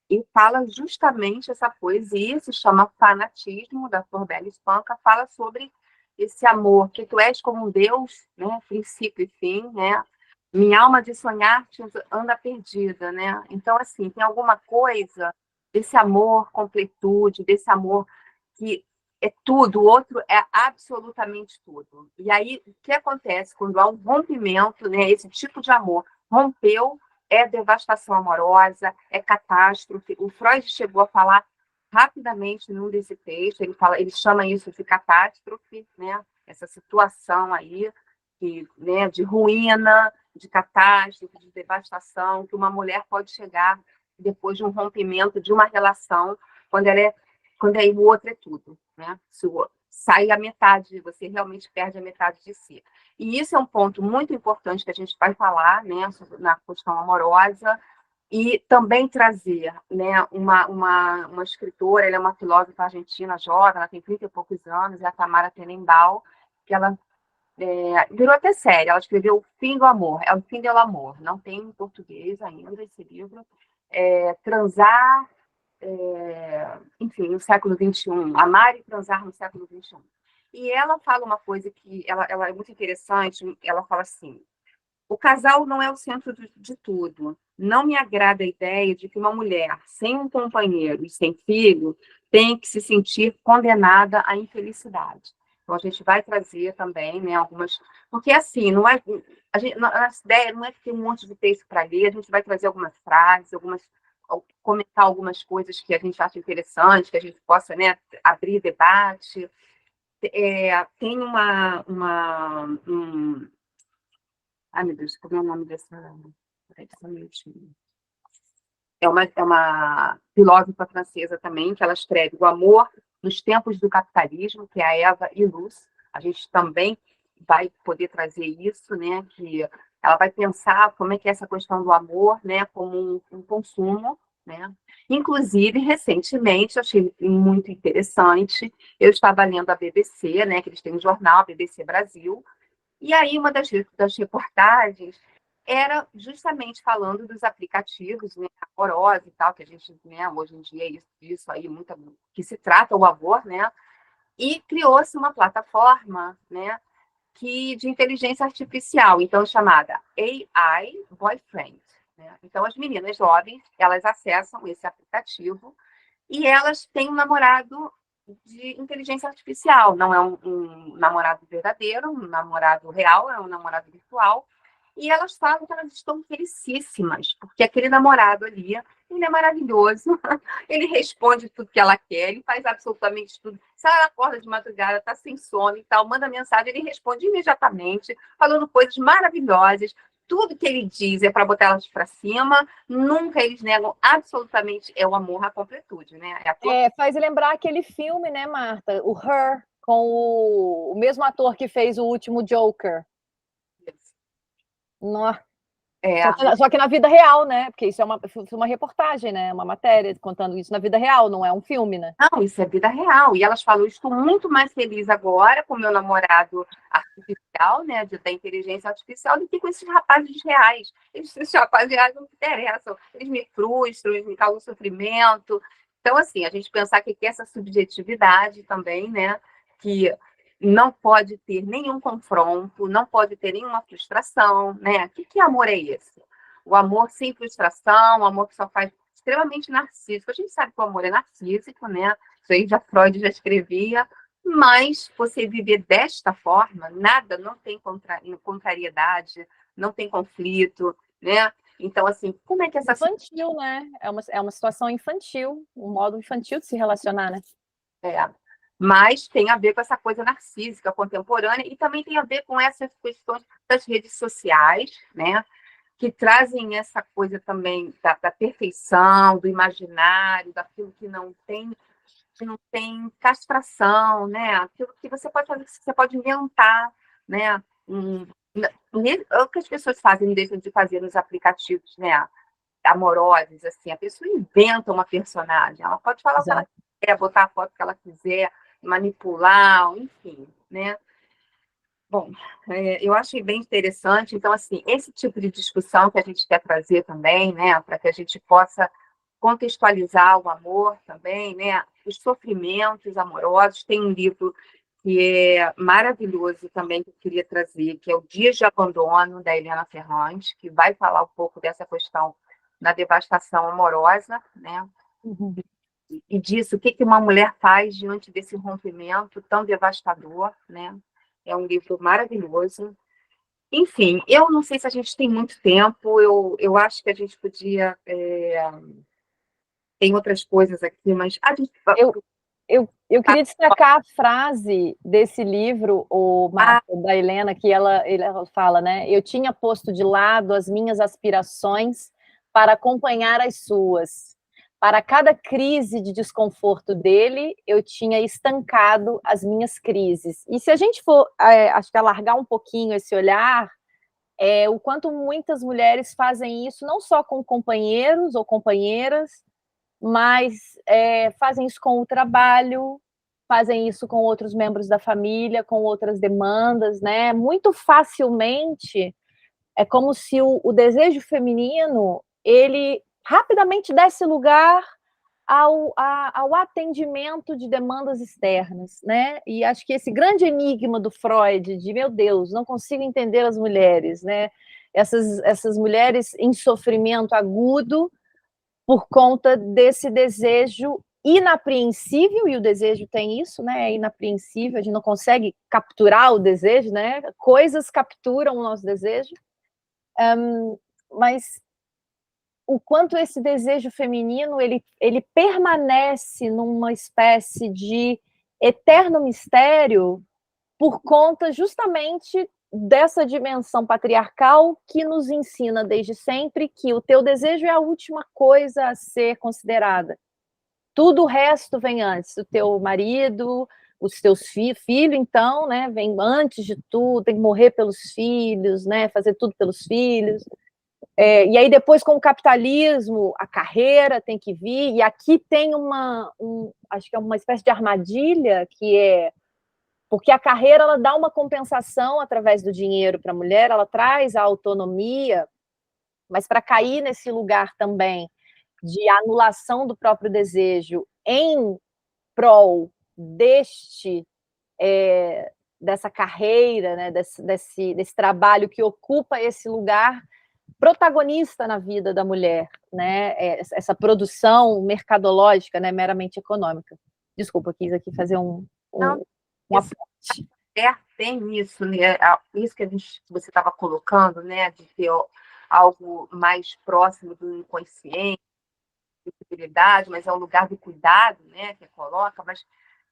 e fala justamente essa poesia, se chama Fanatismo, da Flor Bela Espanca, fala sobre esse amor, que tu és como um Deus, né, princípio e fim, né? Minha alma de sonhar anda perdida, né? Então, assim, tem alguma coisa desse amor, completude, desse amor que é tudo, o outro é absolutamente tudo. E aí, o que acontece quando há um rompimento, né? Esse tipo de amor rompeu, é devastação amorosa, é catástrofe. O Freud chegou a falar rapidamente num desse texto, ele chama isso de catástrofe, né? Essa situação aí de ruína, de catástrofe, de devastação, que uma mulher pode chegar depois de um rompimento de uma relação, quando aí o outro é tudo, né? Sai a metade, você realmente perde a metade de si. E isso é um ponto muito importante que a gente vai falar, né, na questão amorosa, e também trazer, né, uma escritora, ela é uma filósofa argentina jovem, ela tem 30 e poucos anos, é a Tamara Tenenbaum, que ela virou até série, ela escreveu O Fim do Amor, é O Fim do Amor, não tem em português ainda esse livro, Transar, enfim, no século XXI, Amar e Transar no século XXI. E ela fala uma coisa que ela é muito interessante, ela fala assim, o casal não é o centro de tudo. Não me agrada a ideia de que uma mulher sem um companheiro e sem filho tem que se sentir condenada à infelicidade. Então, a gente vai trazer também, né, algumas... Porque, assim, não é... a ideia não é ter um monte de texto para ler, a gente vai trazer algumas frases, comentar algumas coisas que a gente acha interessante, que a gente possa, né, abrir debate. Tem ai, meu Deus, como é o nome dessa... Peraí, só um minutinho. É uma filósofa francesa também, que ela escreve O Amor nos Tempos do Capitalismo, que é a Eva Illouz. A gente também vai poder trazer isso, né? Que ela vai pensar como é que é essa questão do amor, né? Como um consumo, né? Inclusive, recentemente, eu achei muito interessante, eu estava lendo a BBC, né? Que eles têm um jornal, a BBC Brasil, e aí uma das reportagens era justamente falando dos aplicativos, né, amorosos e tal, que a gente, né, hoje em dia é isso aí, que se trata o amor, né, e criou-se uma plataforma, né, de inteligência artificial, então chamada AI Boyfriend, né? Então as meninas jovens, elas acessam esse aplicativo e elas têm um namorado de inteligência artificial, não é um namorado verdadeiro, um namorado real, é um namorado virtual, e elas falam que elas estão felicíssimas, porque aquele namorado ali, ele é maravilhoso, ele responde tudo que ela quer, ele faz absolutamente tudo. Se ela acorda de madrugada, está sem sono e tal, manda mensagem, ele responde imediatamente, falando coisas maravilhosas. Tudo que ele diz é para botar elas para cima, nunca eles negam absolutamente, é o amor à completude, né? Faz lembrar aquele filme, né, Marta? O Her, com o mesmo ator que fez o último Joker. Nossa. Só que na vida real, né? Porque isso é uma reportagem, né? Uma matéria contando isso na vida real, não é um filme, né? Não, isso é vida real. E elas falam, estou muito mais feliz agora com meu namorado artificial, né? Da inteligência artificial, do que com esses rapazes reais. Esses rapazes reais não me interessam. Eles me frustram, eles me causam sofrimento. Então, assim, a gente pensar que essa subjetividade também, né? Que não pode ter nenhum confronto, não pode ter nenhuma frustração, né? Que amor é esse? O amor sem frustração, o amor que só faz extremamente narcísico. A gente sabe que o amor é narcísico, né? Isso aí Freud já escrevia, mas você viver desta forma, nada, não tem contrariedade, não tem conflito, né? Então, assim, como é que essa... Infantil, né? É uma situação infantil, um modo infantil de se relacionar, né? Mas tem a ver com essa coisa narcísica contemporânea e também tem a ver com essas questões das redes sociais, né? Que trazem essa coisa também da perfeição, do imaginário, daquilo que não tem castração, né? Aquilo que você pode fazer, que você pode inventar, né? O que as pessoas fazem, deixam de fazer nos aplicativos, né? amorosas, assim, a pessoa inventa uma personagem, ela pode falar o que ela quiser, botar a foto que ela quiser, manipular, enfim, né? Bom, eu achei bem interessante. Então, assim, esse tipo de discussão que a gente quer trazer também, né, para que a gente possa contextualizar o amor também, né, os sofrimentos amorosos. Tem um livro que é maravilhoso também que eu queria trazer, que é o Dias de Abandono, da Helena Ferrante, que vai falar um pouco dessa questão da devastação amorosa, né, Uhum. e disso, o que uma mulher faz diante desse rompimento tão devastador, né? É um livro maravilhoso. Enfim, eu não sei se a gente tem muito tempo, eu acho que a gente podia. Tem outras coisas aqui, mas a gente. Eu queria destacar a frase desse livro, Marta, da Helena, que ela fala, né? Eu tinha posto de lado as minhas aspirações para acompanhar as suas. Para cada crise de desconforto dele, eu tinha estancado as minhas crises. E se a gente for, acho que alargar um pouquinho esse olhar, o quanto muitas mulheres fazem isso, não só com companheiros ou companheiras, mas fazem isso com o trabalho, fazem isso com outros membros da família, com outras demandas, né? Muito facilmente é como se o desejo feminino ele rapidamente desse lugar ao atendimento de demandas externas, né? E acho que esse grande enigma do Freud, de meu Deus, não consigo entender as mulheres, né? Essas mulheres em sofrimento agudo por conta desse desejo inapreensível, e o desejo tem isso, né? É inapreensível, a gente não consegue capturar o desejo, né? Coisas capturam o nosso desejo, mas o quanto esse desejo feminino ele permanece numa espécie de eterno mistério por conta justamente dessa dimensão patriarcal que nos ensina desde sempre que o teu desejo é a última coisa a ser considerada. Tudo o resto vem antes. O teu marido, os teus filhos, então, né, vem antes de tudo, tem que morrer pelos filhos, né, fazer tudo pelos filhos. E aí depois com o capitalismo, a carreira tem que vir, e aqui tem acho que é uma espécie de armadilha, que é porque a carreira ela dá uma compensação através do dinheiro para a mulher, ela traz a autonomia, mas para cair nesse lugar também de anulação do próprio desejo em prol dessa carreira, né, desse trabalho que ocupa esse lugar protagonista na vida da mulher, né, essa produção mercadológica, né, meramente econômica. Desculpa, quis aqui fazer um aporte. Tem isso, né? Isso que você estava colocando, né? De ter algo mais próximo do inconsciente, sensibilidade, mas é o lugar do cuidado, né? Que coloca, mas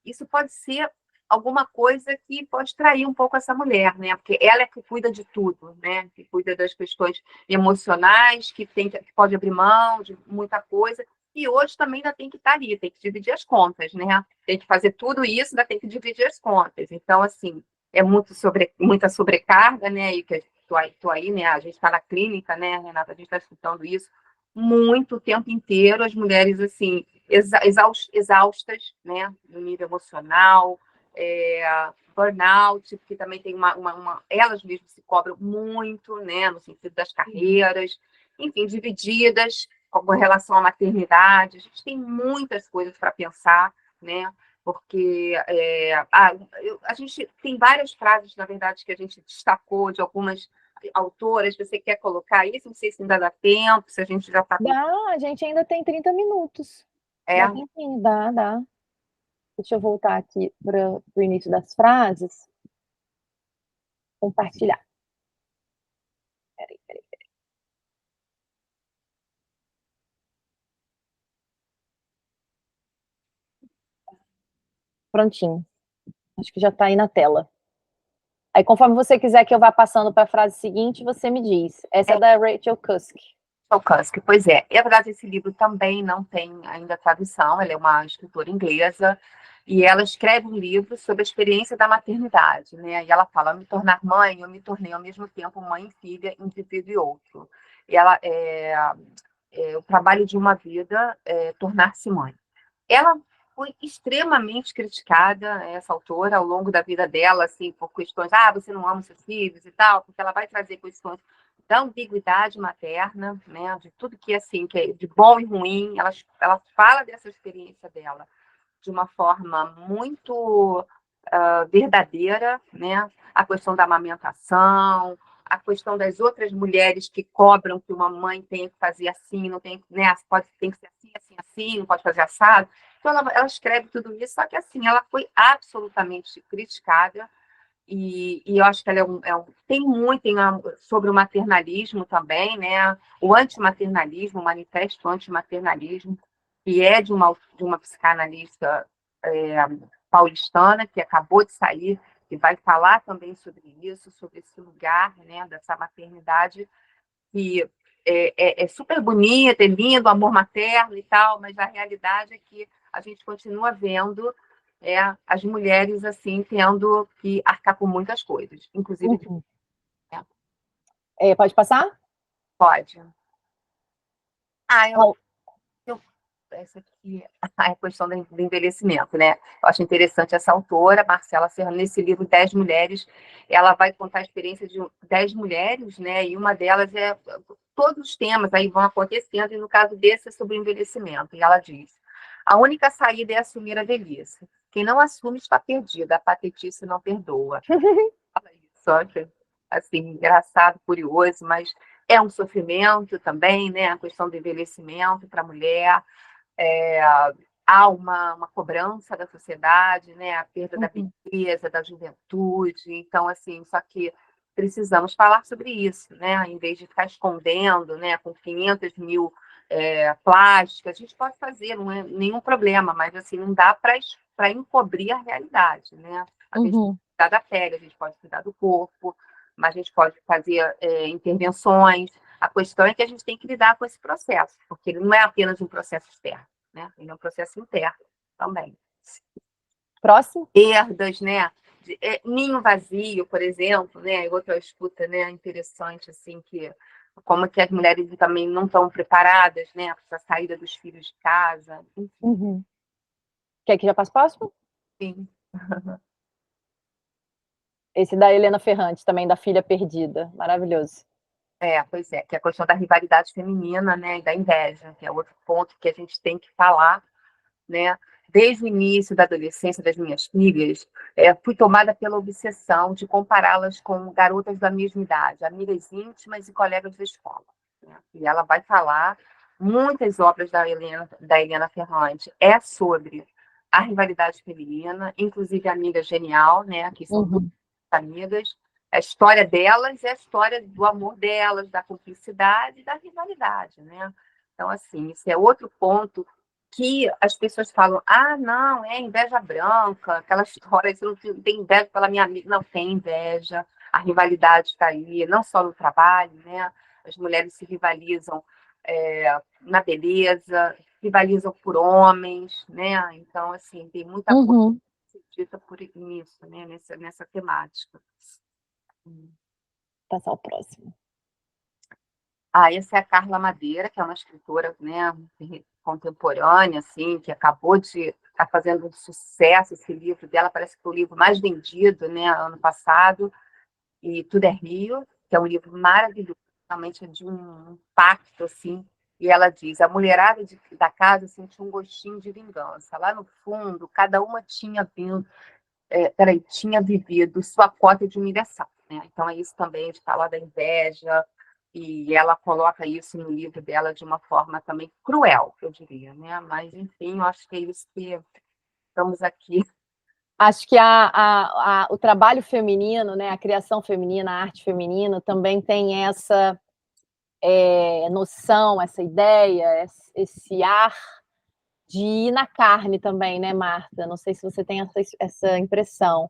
isso pode ser alguma coisa que pode trair um pouco essa mulher, né? Porque ela é que cuida de tudo, né? Que cuida das questões emocionais, que pode abrir mão de muita coisa. E hoje também ainda tem que estar ali, tem que dividir as contas, né? Tem que fazer tudo isso, ainda tem que dividir as contas. Então, assim, é muita sobrecarga, né? E que tô aí, né? A gente está na clínica, né, Renata? A gente está escutando isso muito o tempo inteiro, as mulheres, assim, exaustas, né? No nível emocional, burnout, que também tem elas mesmas se cobram muito, né? No sentido das carreiras, enfim, divididas com relação à maternidade. A gente tem muitas coisas para pensar, né? Porque a gente tem várias frases, na verdade, que a gente destacou de algumas autoras. Você quer colocar isso? Não sei se ainda dá tempo, se a gente já está... Dá, a gente ainda tem 30 minutos. Dá tempinho, dá. Deixa eu voltar aqui para o início das frases. Compartilhar. Peraí. Prontinho. Acho que já está aí na tela. Aí, conforme você quiser que eu vá passando para a frase seguinte, você me diz. Essa é da Rachel Cusk. Pois é. E, na verdade, esse livro também não tem ainda tradução. Ela é uma escritora inglesa e ela escreve um livro sobre a experiência da maternidade, né? E ela fala: me tornar mãe, eu me tornei ao mesmo tempo mãe e filha, indivíduo e outro. E ela O trabalho de uma vida, tornar-se mãe. Ela foi extremamente criticada, essa autora, ao longo da vida dela, assim, por questões, você não ama seus filhos e tal, porque ela vai trazer questões da ambiguidade materna, né, de tudo que, assim, que é de bom e ruim. Ela fala dessa experiência dela de uma forma muito verdadeira, né? A questão da amamentação, a questão das outras mulheres que cobram que uma mãe tem que fazer assim, não tem, né? Tem que ser assim, assim, assim, não pode fazer assado. Então, ela escreve tudo isso, só que, assim, ela foi absolutamente criticada, e eu acho que ela tem muito sobre o maternalismo também, né? O antimaternalismo, o manifesto antimaternalismo, que é de uma psicanalista paulistana, que acabou de sair, que vai falar também sobre isso, sobre esse lugar, né, dessa maternidade, que é super bonita, é lindo, o amor materno e tal, mas a realidade é que a gente continua vendo as mulheres, assim, tendo que arcar com muitas coisas, inclusive... Pode passar? Pode. Essa aqui é a questão do envelhecimento, né? Eu acho interessante essa autora, Marcela Serrano, nesse livro 10 Mulheres, ela vai contar a experiência de 10 mulheres, né? E uma delas todos os temas aí vão acontecendo, e no caso desse é sobre o envelhecimento. E ela diz: a única saída é assumir a velhice. Quem não assume está perdida, a patetice não perdoa. Fala isso, acho, assim, engraçado, curioso, mas é um sofrimento também, né? A questão do envelhecimento para a mulher. Há uma cobrança da sociedade, né? A perda da beleza, da juventude. Então, assim, só que precisamos falar sobre isso, né? Em vez de ficar escondendo, né? Com 500 mil plásticas, a gente pode fazer, não é nenhum problema, mas, assim, não dá para encobrir a realidade, né? A gente pode cuidar da pele, a gente pode cuidar do corpo, mas a gente pode fazer intervenções. A questão é que a gente tem que lidar com esse processo, porque ele não é apenas um processo externo, né? Ele é um processo interno também. Próximo. Perdas, né? Ninho vazio, por exemplo, né? Outra escuta, né? Interessante, assim, que como que as mulheres também não estão preparadas, né? Para a saída dos filhos de casa. Quer que já passe próximo? Sim. Esse da Helena Ferrante, também, da Filha Perdida. Maravilhoso. Pois é, que é a questão da rivalidade feminina, né, e da inveja, que é outro ponto que a gente tem que falar, né? Desde o início da adolescência das minhas filhas, fui tomada pela obsessão de compará-las com garotas da mesma idade, amigas íntimas e colegas da escola, né? E ela vai falar, muitas obras da Helena Ferrante sobre a rivalidade feminina, inclusive a Amiga Genial, né, que são duas amigas. A história delas é a história do amor delas, da cumplicidade e da rivalidade, né? Então, assim, isso é outro ponto que as pessoas falam: não, é inveja branca, aquela história, você não tem inveja pela minha amiga. Não, tem inveja, a rivalidade está aí, não só no trabalho, né? As mulheres se rivalizam na beleza, rivalizam por homens, né? Então, assim, tem muita coisa dita por isso, né? Nessa temática. Passar o próximo. Essa é a Carla Madeira, que é uma escritora, né, contemporânea, assim, que acabou de estar fazendo um sucesso. Esse livro dela parece que foi o livro mais vendido, né, ano passado, e Tudo é Rio, que é um livro maravilhoso, realmente é de um impacto, assim. E ela diz: a mulherada da casa sentiu um gostinho de vingança. Lá no fundo, cada uma tinha vivido sua cota de humilhação, né? Então é isso também, de falar da inveja, e ela coloca isso no livro dela de uma forma também cruel, eu diria, né? Mas, enfim, eu acho que é isso que estamos aqui. Acho que o trabalho feminino, né, a criação feminina, a arte feminina, também tem essa noção, essa ideia, esse ar de ir na carne também, né, Marta? Não sei se você tem essa impressão.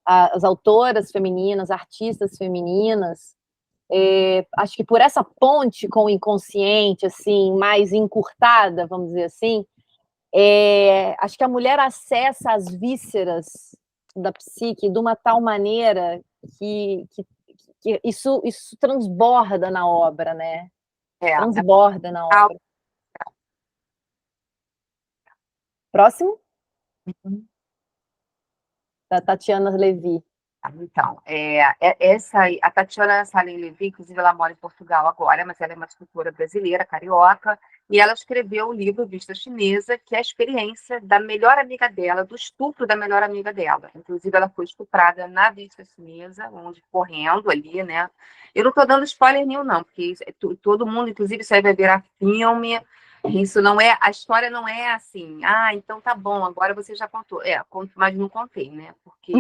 As autoras femininas, artistas femininas, acho que por essa ponte com o inconsciente, assim, mais encurtada, vamos dizer assim, acho que a mulher acessa as vísceras da psique de uma tal maneira que isso transborda na obra, né? É, transborda na obra. Próximo, da Tatiana Levi. então, a Tatiana Salem Levi, inclusive, ela mora em Portugal agora, mas ela é uma escritora brasileira, carioca, e ela escreveu o livro Vista Chinesa, que é a experiência da melhor amiga dela, do estupro da melhor amiga dela. Inclusive, ela foi estuprada na Vista Chinesa, onde correndo ali, né? Eu não estou dando spoiler nenhum, não, porque todo mundo, inclusive, isso aí vai virar filme. Isso não é, a história não é assim, então tá bom, agora você já contou. Mas não contei, né? Porque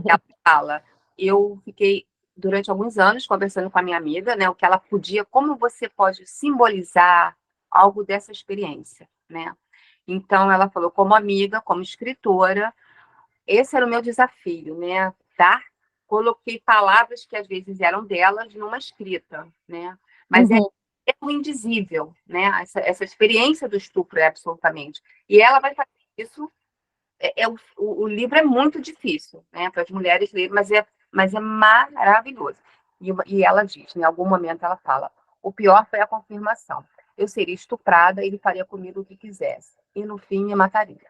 ela fala, eu fiquei durante alguns anos conversando com a minha amiga, né, o que ela podia, como você pode simbolizar algo dessa experiência, né? Então ela falou, como amiga, como escritora, esse era o meu desafio, né? Coloquei palavras que às vezes eram delas numa escrita, né? Mas Uhum. é o indizível, né? Essa experiência do estupro é absolutamente. E ela vai fazer isso. O livro é muito difícil, né, para as mulheres lerem, mas é maravilhoso. E ela diz, em algum momento ela fala, o pior foi a confirmação. Eu seria estuprada e ele faria comigo o que quisesse. E no fim me mataria.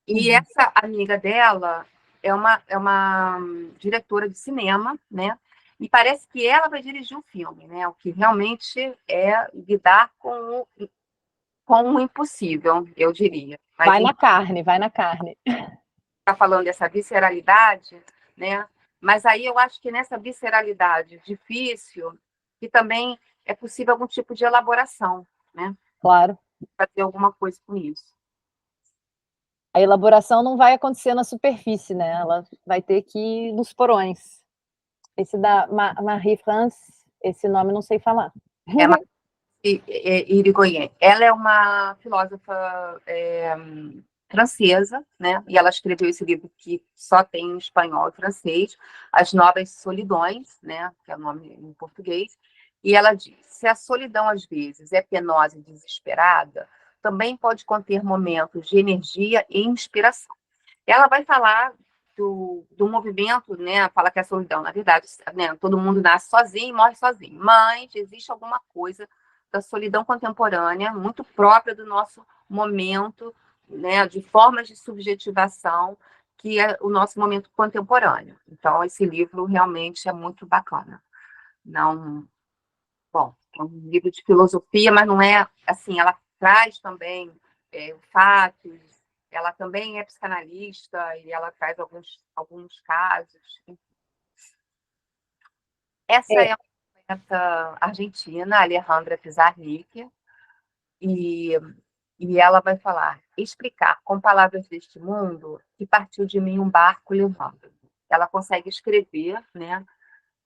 E essa amiga dela é uma diretora de cinema, né? E parece que ela vai dirigir o filme, né? O que realmente é lidar com o impossível, eu diria. Mas Vai na carne, vai na carne. está falando dessa visceralidade, né? Mas aí eu acho que nessa visceralidade difícil, que também é possível algum tipo de elaboração, né? Claro. Fazer alguma coisa com isso. A elaboração não vai acontecer na superfície, né? Ela vai ter que ir nos porões. Esse da Marie-France, esse nome não sei falar. É uma Irigoyen. Ela é uma filósofa francesa, né? E ela escreveu esse livro que só tem em espanhol e francês, As Novas Solidões, né? Que é o nome em português. E ela diz: se a solidão às vezes é penosa e desesperada, também pode conter momentos de energia e inspiração. Ela vai falar do movimento, né? Fala que a solidão, na verdade, né? Todo mundo nasce sozinho e morre sozinho, mas existe alguma coisa da solidão contemporânea, muito própria do nosso momento, né, de formas de subjetivação, que é o nosso momento contemporâneo. Então, esse livro realmente é muito bacana. Não, bom, é um livro de filosofia, mas não é assim, ela traz também fatos, ela também é psicanalista e ela traz alguns casos. Essa é uma poeta argentina, Alejandra Pizarnik, e ela vai falar, explicar com palavras deste mundo que partiu de mim um barco levando. Ela consegue escrever, né,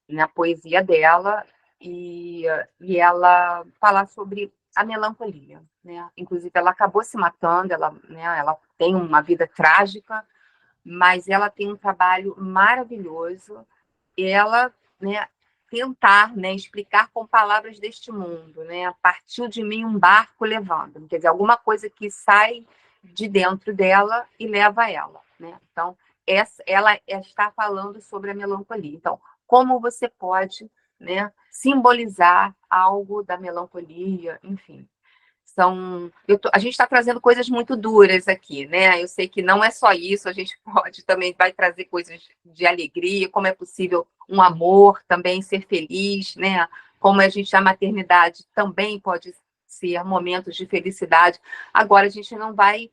na poesia dela e ela falar sobre a melancolia, né? Inclusive ela acabou se matando, ela tem uma vida trágica, mas ela tem um trabalho maravilhoso. E ela, né, tentar, né, explicar com palavras deste mundo, né? Partiu de mim um barco levando, quer dizer, alguma coisa que sai de dentro dela e leva ela, né? Então, ela está falando sobre a melancolia. Então, como você pode, né, simbolizar algo da melancolia, enfim. A gente está trazendo coisas muito duras aqui, né? Eu sei que não é só isso, a gente também vai trazer coisas de alegria, como é possível um amor também ser feliz, né? Como a maternidade também pode ser momentos de felicidade. Agora, a gente não vai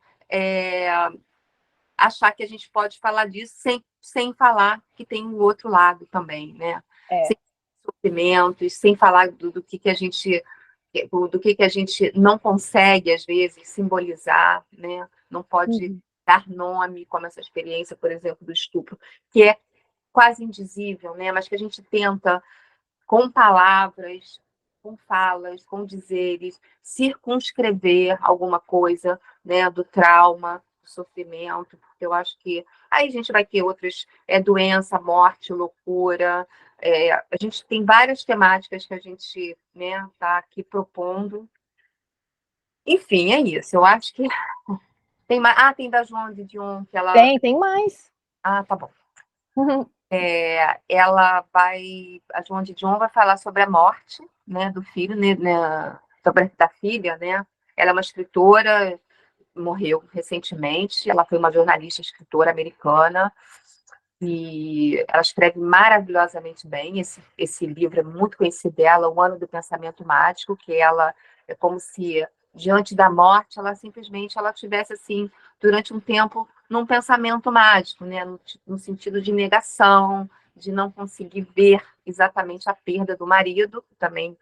achar que a gente pode falar disso sem falar que tem um outro lado também, né? Sem sofrimentos, sem falar do que a gente não consegue, às vezes, simbolizar, né? Não pode dar nome, como essa experiência, por exemplo, do estupro, que é quase indizível, né? Mas que a gente tenta, com palavras, com falas, com dizeres, circunscrever alguma coisa, né, do trauma, do sofrimento, porque eu acho que aí a gente vai ter outras, doença, morte, loucura, a gente tem várias temáticas que a gente, né, está aqui propondo. Enfim, é isso. Eu acho que tem mais. Tem da Joan de Dion, que ela. Tem mais. Tá bom. A Joan Didion vai falar sobre a morte, né, do filho, né, sobre da filha, né? Ela é uma escritora, morreu recentemente, ela foi uma jornalista, escritora americana, e ela escreve maravilhosamente bem. Esse livro é muito conhecido dela, O Ano do Pensamento Mágico, que ela é como se, diante da morte, ela simplesmente ela tivesse, assim, durante um tempo, num pensamento mágico, né? No sentido de negação, de não conseguir ver exatamente a perda do marido, que também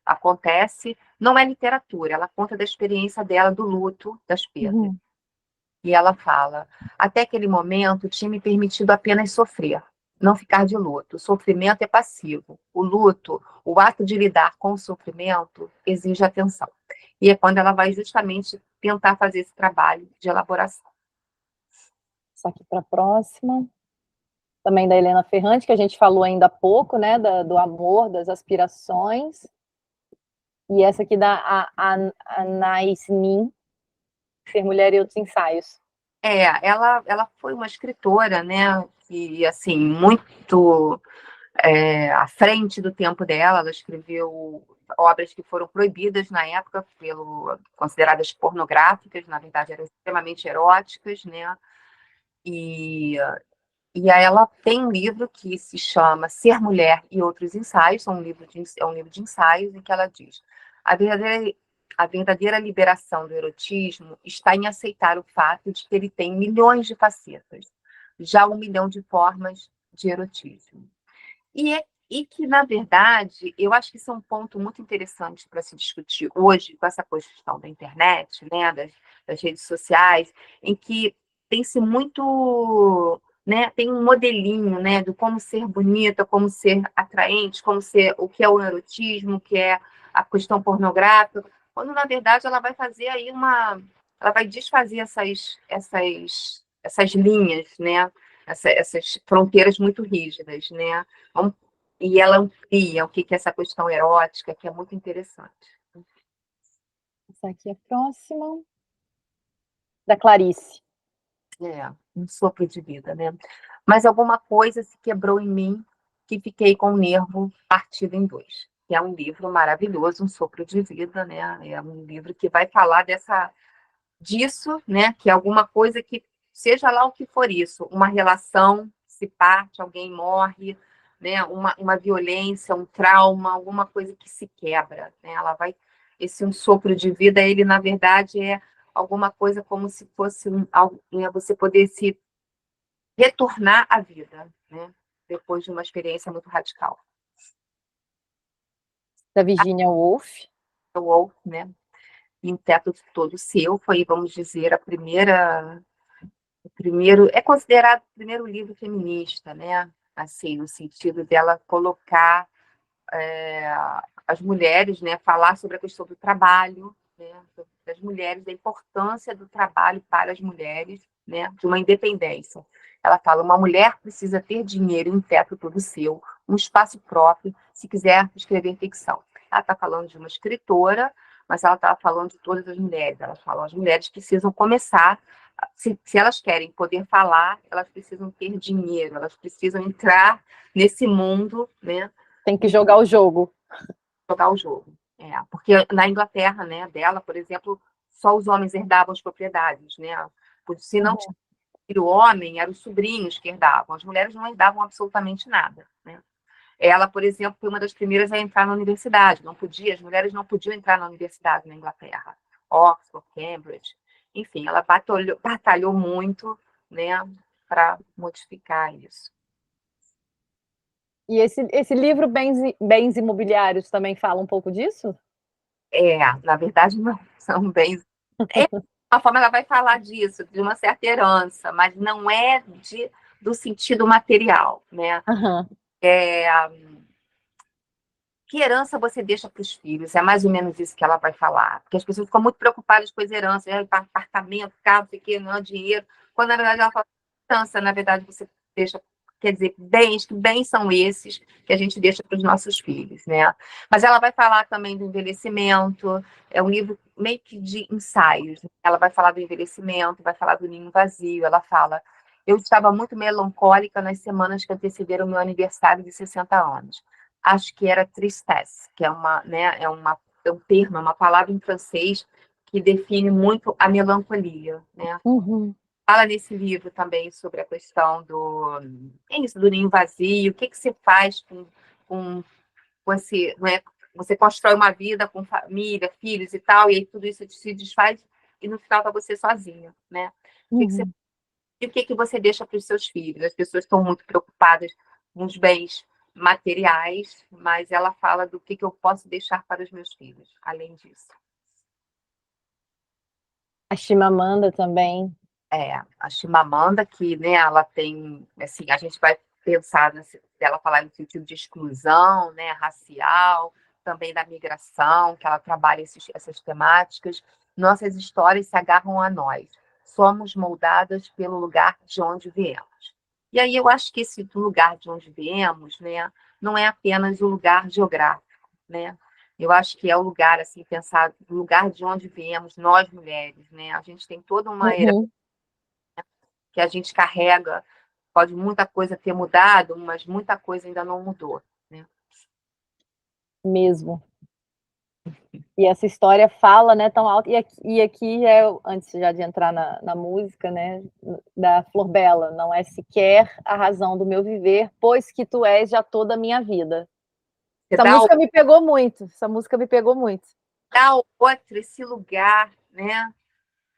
acontece. Não é literatura, ela conta da experiência dela, do luto, das perdas. E ela fala: até aquele momento tinha me permitido apenas sofrer, não ficar de luto. O sofrimento é passivo. O luto, o ato de lidar com o sofrimento, exige atenção. E é quando ela vai justamente tentar fazer esse trabalho de elaboração. Isso aqui para a próxima. Também da Helena Ferrante, que a gente falou ainda há pouco, né? Do amor, das aspirações. E essa aqui da Anais Nin, Ser Mulher e Outros Ensaios. Ela foi uma escritora, né? Que, assim, muito à frente do tempo dela. Ela escreveu obras que foram proibidas na época, consideradas pornográficas, na verdade eram extremamente eróticas, né? E aí ela tem um livro que se chama Ser Mulher e Outros Ensaios, é um livro de ensaios, em que ela diz: a verdadeira liberação do erotismo está em aceitar o fato de que ele tem milhões de facetas, já 1 milhão de formas de erotismo. E que, na verdade, eu acho que isso é um ponto muito interessante para se discutir hoje, com essa questão da internet, né, das redes sociais, em que tem-se muito, né, tem um modelinho, né, de como ser bonita, como ser atraente, como ser, o que é o erotismo, o que é a questão pornográfica, quando, na verdade, ela vai fazer aí ela vai desfazer essas linhas, né, essas fronteiras muito rígidas, né? E ela amplia o que é essa questão erótica, que é muito interessante. Essa aqui é a próxima. Da Clarice. Um sopro de vida, né? Mas alguma coisa se quebrou em mim, que fiquei com o nervo partido em dois. Que é um livro maravilhoso, Um Sopro de Vida, né? É um livro que vai falar disso, né? Que é alguma coisa que, seja lá o que for isso, uma relação se parte, alguém morre, né? Uma violência, um trauma, alguma coisa que se quebra, né? Esse Um Sopro de Vida, ele, na verdade, é alguma coisa como se fosse você poder se retornar à vida, né? Depois de uma experiência muito radical. Da Virginia Woolf. Woolf, né? E Um Teto Todo Seu foi, vamos dizer, é considerado o primeiro livro feminista, né? Assim, no sentido dela colocar as mulheres, né? Falar sobre a questão do trabalho, né? Das mulheres, da importância do trabalho para as mulheres, né? De uma independência. Ela fala: uma mulher precisa ter dinheiro e um teto todo seu, um espaço próprio, se quiser escrever ficção. Ela está falando de uma escritora, mas ela está falando de todas as mulheres. Ela fala: as mulheres precisam começar, se elas querem poder falar, elas precisam ter dinheiro, elas precisam entrar nesse mundo, né? Tem que jogar o jogo. Jogar o jogo. Porque na Inglaterra, né, dela, por exemplo, só os homens herdavam as propriedades, né? Se não tinha o homem, eram os sobrinhos que herdavam. As mulheres não herdavam absolutamente nada, né? Ela, por exemplo, foi uma das primeiras a entrar na universidade. As mulheres não podiam entrar na universidade na Inglaterra. Oxford, Cambridge. Enfim, ela batalhou muito, né, para modificar isso. E esse livro, Bens Imobiliários, também fala um pouco disso? Na verdade, não são bens. De uma forma, ela vai falar disso, de uma certa herança, mas não é do sentido material, né? Uhum. Que herança você deixa para os filhos? É mais ou menos isso que ela vai falar. Porque as pessoas ficam muito preocupadas com as heranças, apartamento, carro, não sei o quê, não é dinheiro. Quando, na verdade, ela fala: herança, na verdade, você deixa, quer dizer, que bens são esses que a gente deixa para os nossos filhos, né? Mas ela vai falar também do envelhecimento, é um livro meio que de ensaios. Ela vai falar do envelhecimento, vai falar do ninho vazio, ela fala Eu estava muito melancólica nas semanas que antecederam o meu aniversário de 60 anos. Acho que era tristesse, que é é um termo, é uma palavra em francês que define muito a melancolia, né? Uhum. Fala nesse livro também sobre a questão do ninho vazio, o que que você faz com você, né? Você constrói uma vida com família, filhos e tal, e aí tudo isso se desfaz e no final tá você sozinha, né? O que que você Uhum. E o que que você deixa para os seus filhos? As pessoas estão muito preocupadas com os bens materiais, mas ela fala do que eu posso deixar para os meus filhos, além disso. A Chimamanda também. A Chimamanda, que, né, ela tem, assim, a gente vai pensar dela falar no sentido de exclusão, né, racial, também da migração, que ela trabalha essas temáticas. Nossas histórias se agarram a nós. Somos moldadas pelo lugar de onde viemos. E aí eu acho que esse lugar de onde viemos, né, não é apenas o lugar geográfico, né? Eu acho que é o lugar, assim, pensar o lugar de onde viemos, nós mulheres, né? A gente tem toda uma Uhum. que a gente carrega. Pode muita coisa ter mudado, mas muita coisa ainda não mudou, né? Mesmo. E essa história fala, né, tão alto. E aqui é, antes já de entrar na música, né, da Flor Bela, não é sequer a razão do meu viver, pois que tu és já toda a minha vida. Você Essa dá, música me pegou muito. Essa música me pegou muito. dá ao outro esse lugar, né?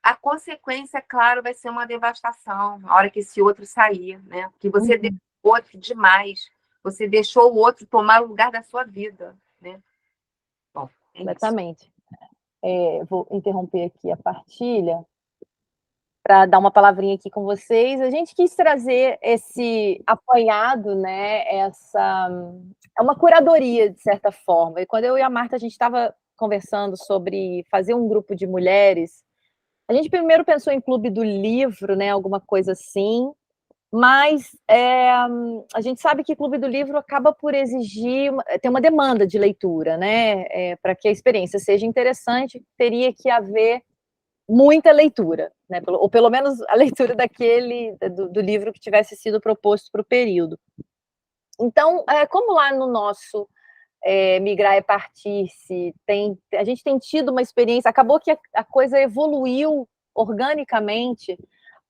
A consequência, claro, vai ser uma devastação na hora que esse outro sair, né? Que você deixou Uhum. o outro demais, você deixou o outro tomar o lugar da sua vida, né? Bom, é isso. Completamente. Vou interromper aqui a partilha para dar uma palavrinha aqui com vocês. A gente quis trazer esse apanhado, né? É uma curadoria, de certa forma. E quando eu e a Marta, a gente estava conversando sobre fazer um grupo de mulheres, a gente primeiro pensou em clube do livro, né? Alguma coisa assim. Mas a gente sabe que Clube do Livro acaba por exigir, tem uma demanda de leitura, né? Para que a experiência seja interessante, teria que haver muita leitura, né? Ou pelo menos a leitura do livro que tivesse sido proposto para o período. Então, como lá no nosso Migrar é Partir-se, a gente tem tido uma experiência, acabou que a coisa evoluiu organicamente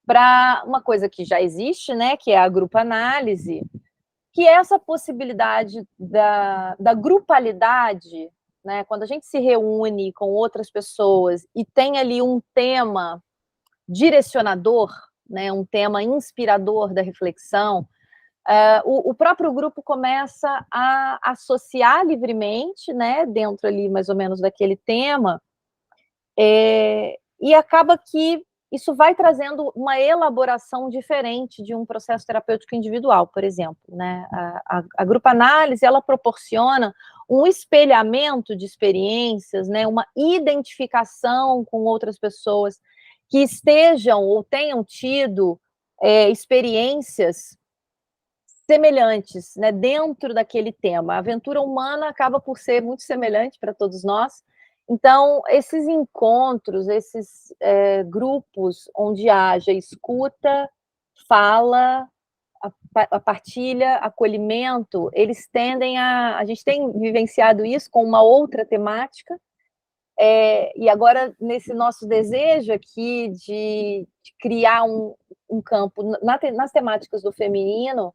para uma coisa que já existe, né, que é a grupo análise, que é essa possibilidade da grupalidade, né, quando a gente se reúne com outras pessoas e tem ali um tema direcionador, né, um tema inspirador da reflexão, o próprio grupo começa a associar livremente, né, dentro ali mais ou menos daquele tema, e acaba que isso vai trazendo uma elaboração diferente de um processo terapêutico individual, por exemplo, né? A grupo análise, ela proporciona um espelhamento de experiências, né? Uma identificação com outras pessoas que estejam ou tenham tido experiências semelhantes, né? Dentro daquele tema. A aventura humana acaba por ser muito semelhante para todos nós. Então, esses encontros, esses grupos onde haja escuta, fala, a partilha, acolhimento, eles tendem a gente tem vivenciado isso com uma outra temática, e agora, nesse nosso desejo aqui de criar um campo nas temáticas do feminino,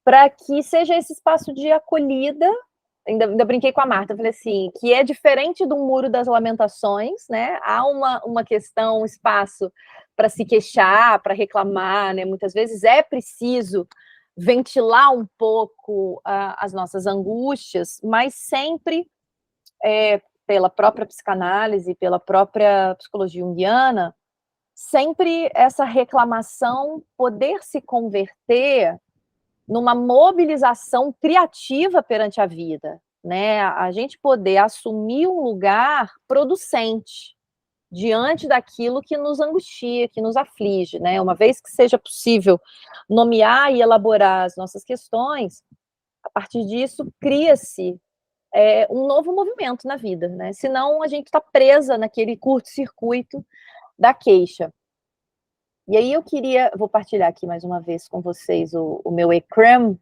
para que seja esse espaço de acolhida. Ainda brinquei com a Marta, falei assim, que é diferente do Muro das Lamentações, né? Há uma questão, um espaço para se queixar, para reclamar, né? Muitas vezes é preciso ventilar um pouco as nossas angústias, mas sempre pela própria psicanálise, pela própria psicologia junguiana, sempre essa reclamação poder se converter numa mobilização criativa perante a vida, né? A gente poder assumir um lugar producente diante daquilo que nos angustia, que nos aflige, né? Uma vez que seja possível nomear e elaborar as nossas questões, a partir disso cria-se um novo movimento na vida, né? Senão a gente está presa naquele curto-circuito da queixa. E aí vou partilhar aqui mais uma vez com vocês o meu ecrim,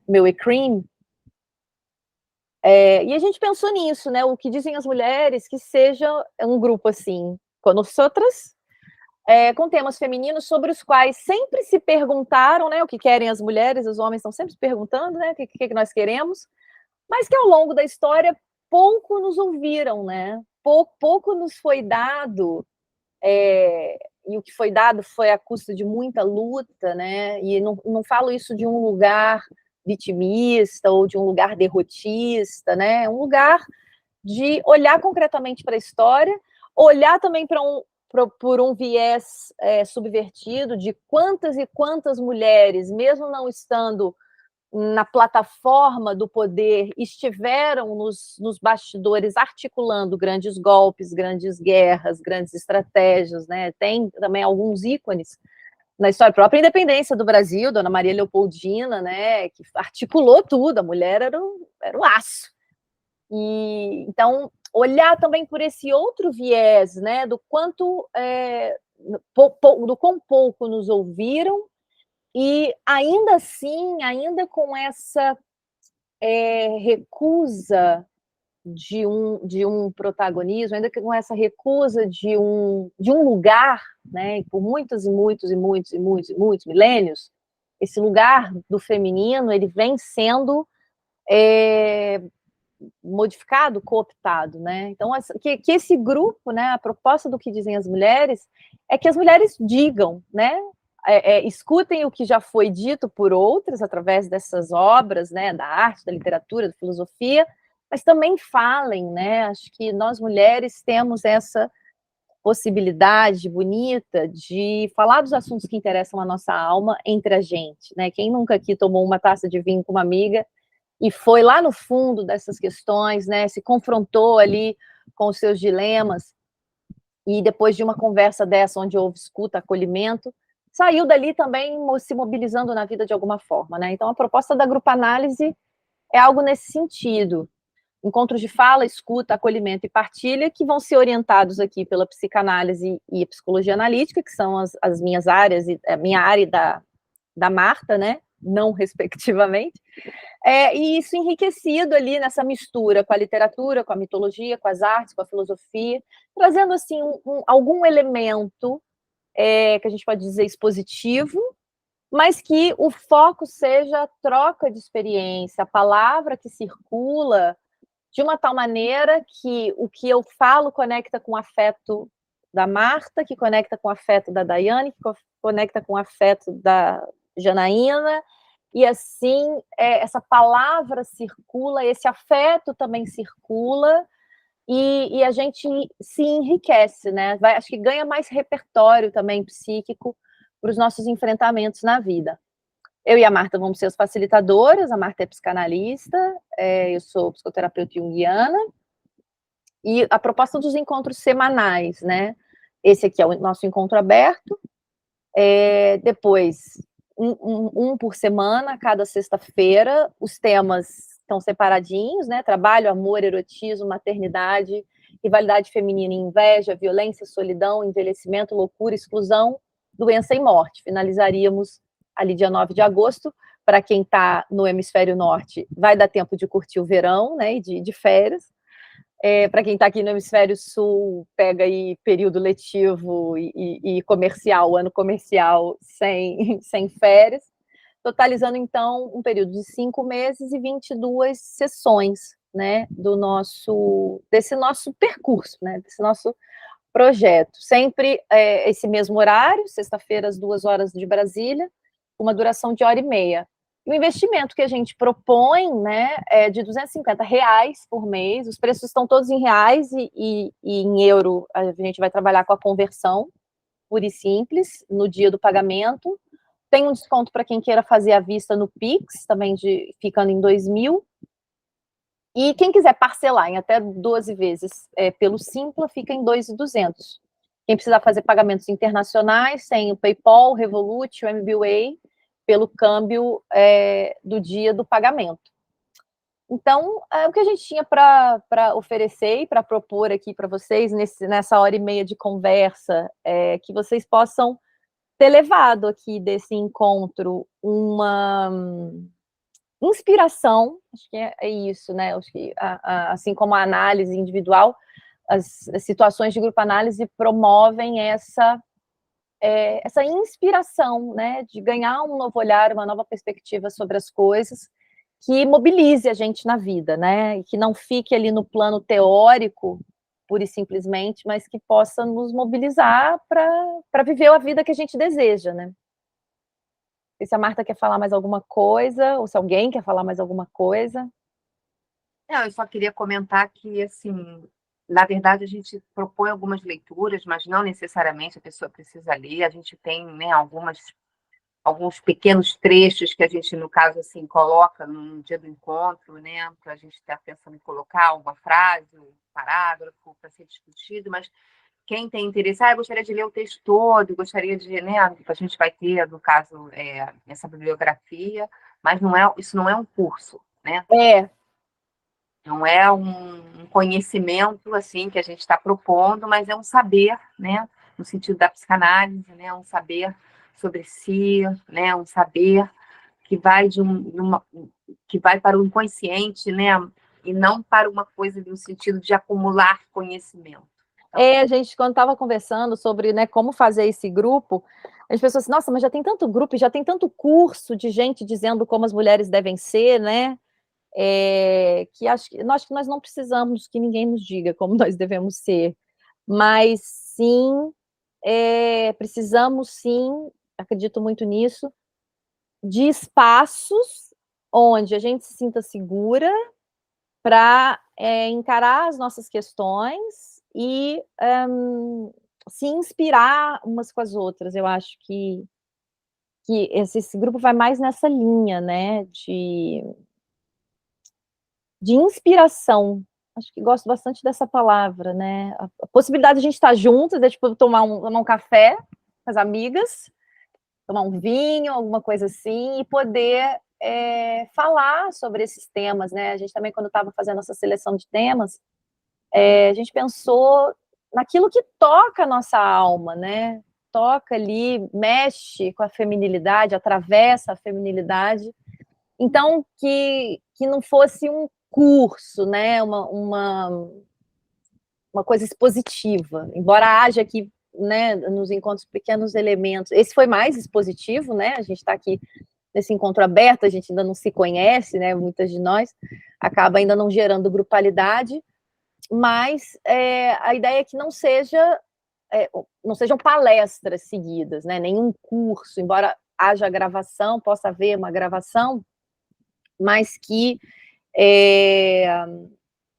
e a gente pensou nisso, né? O que dizem as mulheres, que seja um grupo assim, com nosotras, com temas femininos sobre os quais sempre se perguntaram, né? O que querem as mulheres, os homens estão sempre se perguntando, né? O que nós queremos, mas que ao longo da história pouco nos ouviram, né? Pouco nos foi dado, e o que foi dado foi à custa de muita luta, né? E não falo isso de um lugar vitimista ou de um lugar derrotista, né? É um lugar de olhar concretamente para a história, olhar também por um viés subvertido de quantas e quantas mulheres, mesmo não estando na plataforma do poder, estiveram nos bastidores articulando grandes golpes, grandes guerras, grandes estratégias, né? Tem também alguns ícones na história própria, a independência do Brasil, Dona Maria Leopoldina, né, que articulou tudo, a mulher era um aço. E então olhar também por esse outro viés, né, do quanto do quão pouco nos ouviram, e ainda assim, ainda com essa recusa de um protagonismo, ainda com essa recusa de um lugar, né, por muitos e muitos e muitos e muitos e muitos milênios, esse lugar do feminino, ele vem sendo modificado, cooptado, né? Então, que esse grupo, né, a proposta do que dizem as mulheres é que as mulheres digam, né, escutem o que já foi dito por outras através dessas obras, né, da arte, da literatura, da filosofia, mas também falem, né? Acho que nós mulheres temos essa possibilidade bonita de falar dos assuntos que interessam a nossa alma entre a gente, né? Quem nunca aqui tomou uma taça de vinho com uma amiga e foi lá no fundo dessas questões, né? Se confrontou ali com os seus dilemas, e depois de uma conversa dessa, onde houve escuta, acolhimento, saiu dali também se mobilizando na vida de alguma forma, né? Então, a proposta da Grupo Análise é algo nesse sentido. Encontros de fala, escuta, acolhimento e partilha, que vão ser orientados aqui pela psicanálise e a psicologia analítica, que são as minhas áreas, a minha área e da Marta, né? Não respectivamente. E isso enriquecido ali nessa mistura com a literatura, com a mitologia, com as artes, com a filosofia, trazendo assim algum elemento que a gente pode dizer expositivo, mas que o foco seja a troca de experiência, a palavra que circula de uma tal maneira que o que eu falo conecta com o afeto da Marta, que conecta com o afeto da Daiane, que conecta com o afeto da Janaína, e assim essa palavra circula, esse afeto também circula, e a gente se enriquece, né? Acho que ganha mais repertório também psíquico para os nossos enfrentamentos na vida. Eu e a Marta vamos ser as facilitadoras, a Marta é psicanalista, eu sou psicoterapeuta junguiana, e a proposta dos encontros semanais, né? Esse aqui é o nosso encontro aberto, depois um por semana, cada sexta-feira, os temas estão separadinhos, né? Trabalho, amor, erotismo, maternidade, rivalidade feminina e inveja, violência, solidão, envelhecimento, loucura, exclusão, doença e morte. Finalizaríamos ali dia 9 de agosto. Para quem está no hemisfério norte, vai dar tempo de curtir o verão, né, e de férias. Para quem está aqui no hemisfério sul, pega aí período letivo e comercial, ano comercial sem férias, totalizando, então, um período de 5 meses e 22 sessões, né, desse nosso percurso, né, desse nosso projeto. Sempre esse mesmo horário, sexta-feira, às 2 horas de Brasília, uma duração de 1h30. O investimento que a gente propõe, né, é de R$250 por mês. Os preços estão todos em reais e em euro. A gente vai trabalhar com a conversão pura e simples no dia do pagamento. Tem um desconto para quem queira fazer à vista no Pix, também ficando em 2.000. E quem quiser parcelar em até 12 vezes pelo Simpla, fica em 2.200. Quem precisar fazer pagamentos internacionais, tem o PayPal, o Revolut, o MBWay, pelo câmbio do dia do pagamento. Então, o que a gente tinha para oferecer e para propor aqui para vocês, nessa 1h30 de conversa, que vocês possam ter levado aqui desse encontro uma inspiração, acho que é isso, né? Acho que assim como a análise individual, as situações de grupo análise promovem essa inspiração, né, de ganhar um novo olhar, uma nova perspectiva sobre as coisas, que mobilize a gente na vida, né, e que não fique ali no plano teórico, pura e simplesmente, mas que possa nos mobilizar para viver a vida que a gente deseja, né. E se a Marta quer falar mais alguma coisa, ou se alguém quer falar mais alguma coisa. Não, eu só queria comentar que, assim, na verdade, a gente propõe algumas leituras, mas não necessariamente a pessoa precisa ler. A gente tem, né, alguns pequenos trechos que a gente, no caso, assim, coloca no dia do encontro, né, para a gente estar pensando em colocar uma frase, um parágrafo para ser discutido, mas quem tem interesse, eu gostaria de ler o texto todo, gostaria de, né, a gente vai ter, no caso, essa bibliografia, mas isso não é um curso, né? Não é um conhecimento, assim, que a gente está propondo, mas é um saber, né, no sentido da psicanálise, né, um saber sobre si, né, um saber que vai que vai para o inconsciente, né, e não para uma coisa no sentido de acumular conhecimento. A gente, quando estava conversando sobre, né, como fazer esse grupo, a gente pensou assim, nossa, mas já tem tanto grupo, já tem tanto curso de gente dizendo como as mulheres devem ser, né, que acho que nós não precisamos que ninguém nos diga como nós devemos ser, mas sim, precisamos sim, acredito muito nisso, de espaços onde a gente se sinta segura para encarar as nossas questões e se inspirar umas com as outras. Eu acho que esse grupo vai mais nessa linha, né, de inspiração. Acho que gosto bastante dessa palavra, né? A possibilidade de a gente estar juntas, tipo, tomar um café com as amigas, tomar um vinho, alguma coisa assim, e poder falar sobre esses temas, né? A gente também, quando estava fazendo essa seleção de temas, a gente pensou naquilo que toca a nossa alma, né? Toca ali, mexe com a feminilidade, atravessa a feminilidade. Então, que não fosse um curso, né? Uma coisa expositiva, embora haja aqui, né, nos encontros pequenos elementos. Esse foi mais expositivo, né? A gente está aqui nesse encontro aberto, a gente ainda não se conhece, né? Muitas de nós acaba ainda não gerando grupalidade, mas a ideia é que não sejam palestras seguidas, né? Nenhum curso, embora haja gravação, possa haver uma gravação, mas que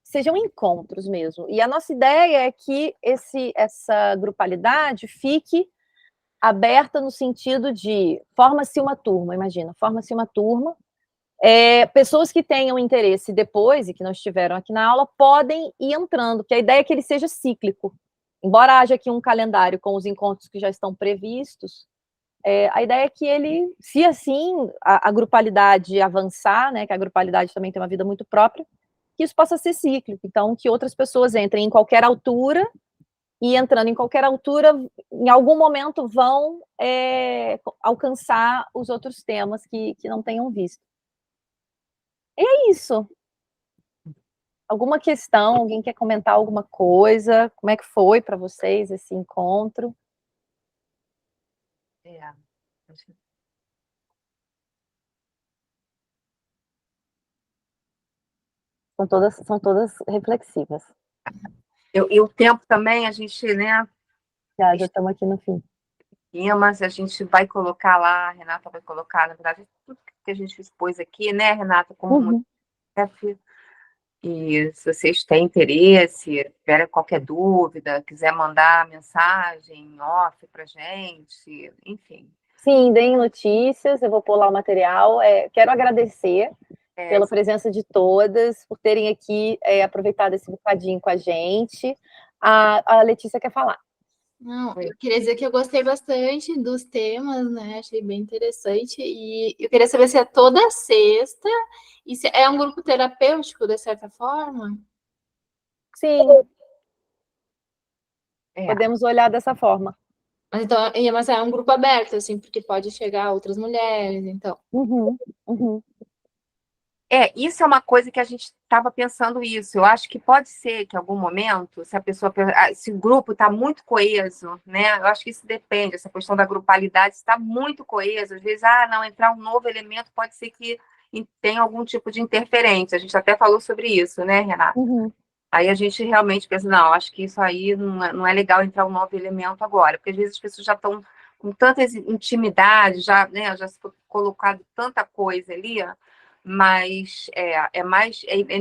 sejam encontros mesmo. E a nossa ideia é que essa grupalidade fique aberta no sentido de forma-se uma turma, imagina, forma-se uma turma, pessoas que tenham interesse depois e que não estiveram aqui na aula podem ir entrando, porque a ideia é que ele seja cíclico. Embora haja aqui um calendário com os encontros que já estão previstos, a ideia é que ele, se assim a grupalidade avançar, né, que a grupalidade também tem uma vida muito própria, que isso possa ser cíclico, então que outras pessoas entrem em qualquer altura, e entrando em qualquer altura, em algum momento vão alcançar os outros temas que não tenham visto. E é isso. Alguma questão? Alguém quer comentar alguma coisa? Como é que foi para vocês esse encontro? São todas reflexivas. E o tempo também, a gente, né? Já estamos aqui no fim. Mas a gente vai colocar lá, a Renata vai colocar, na verdade, tudo que a gente expôs aqui, né, Renata, como E se vocês têm interesse, tiverem qualquer dúvida, quiser mandar mensagem off para gente, enfim. Sim, deem notícias, eu vou pôr lá o material. Quero agradecer pela presença de todas, por terem aqui aproveitado esse bocadinho com a gente. A Letícia quer falar. Não, eu queria dizer que eu gostei bastante dos temas, né? Achei bem interessante. E eu queria saber se é toda sexta e se é um grupo terapêutico, de certa forma. Sim. Podemos olhar dessa forma. Mas então, mas é um grupo aberto, assim, porque pode chegar outras mulheres, então. Uhum, uhum. Isso é uma coisa que a gente estava pensando isso. Eu acho que pode ser que em algum momento, se a pessoa, se o grupo está muito coeso, né? Eu acho que isso depende, essa questão da grupalidade está muito coeso. Às vezes, não, entrar um novo elemento pode ser que tenha algum tipo de interferência. A gente até falou sobre isso, né, Renata? Uhum. Aí a gente realmente pensa, não, acho que isso aí não é legal entrar um novo elemento agora, porque às vezes as pessoas já estão com tanta intimidade, já, né, já se foi colocado tanta coisa ali, mas é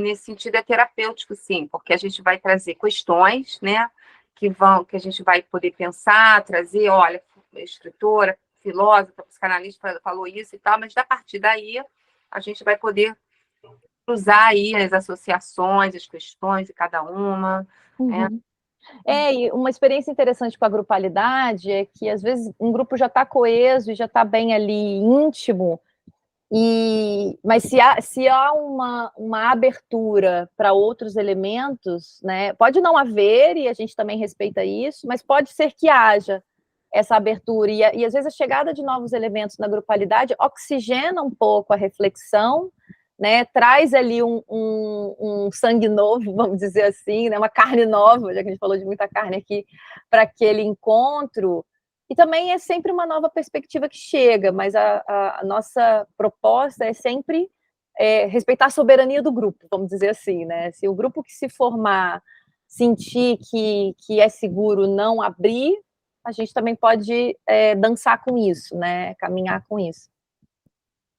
nesse sentido terapêutico, sim, porque a gente vai trazer questões, né, que a gente vai poder pensar, trazer, olha, escritora, filósofa, psicanalista falou isso e tal, mas a partir daí a gente vai poder cruzar aí as associações, as questões de cada uma. Uhum. E uma experiência interessante com a grupalidade é que, às vezes, um grupo já está coeso e já está bem ali íntimo, mas se há uma abertura para outros elementos, né, pode não haver, e a gente também respeita isso, mas pode ser que haja essa abertura, e às vezes a chegada de novos elementos na grupalidade oxigena um pouco a reflexão, né, traz ali um sangue novo, vamos dizer assim, né, uma carne nova, já que a gente falou de muita carne aqui, para aquele encontro, e também é sempre uma nova perspectiva que chega, mas a nossa proposta é sempre respeitar a soberania do grupo, vamos dizer assim, né? Se o grupo que se formar sentir que é seguro não abrir, a gente também pode dançar com isso, né? Caminhar com isso.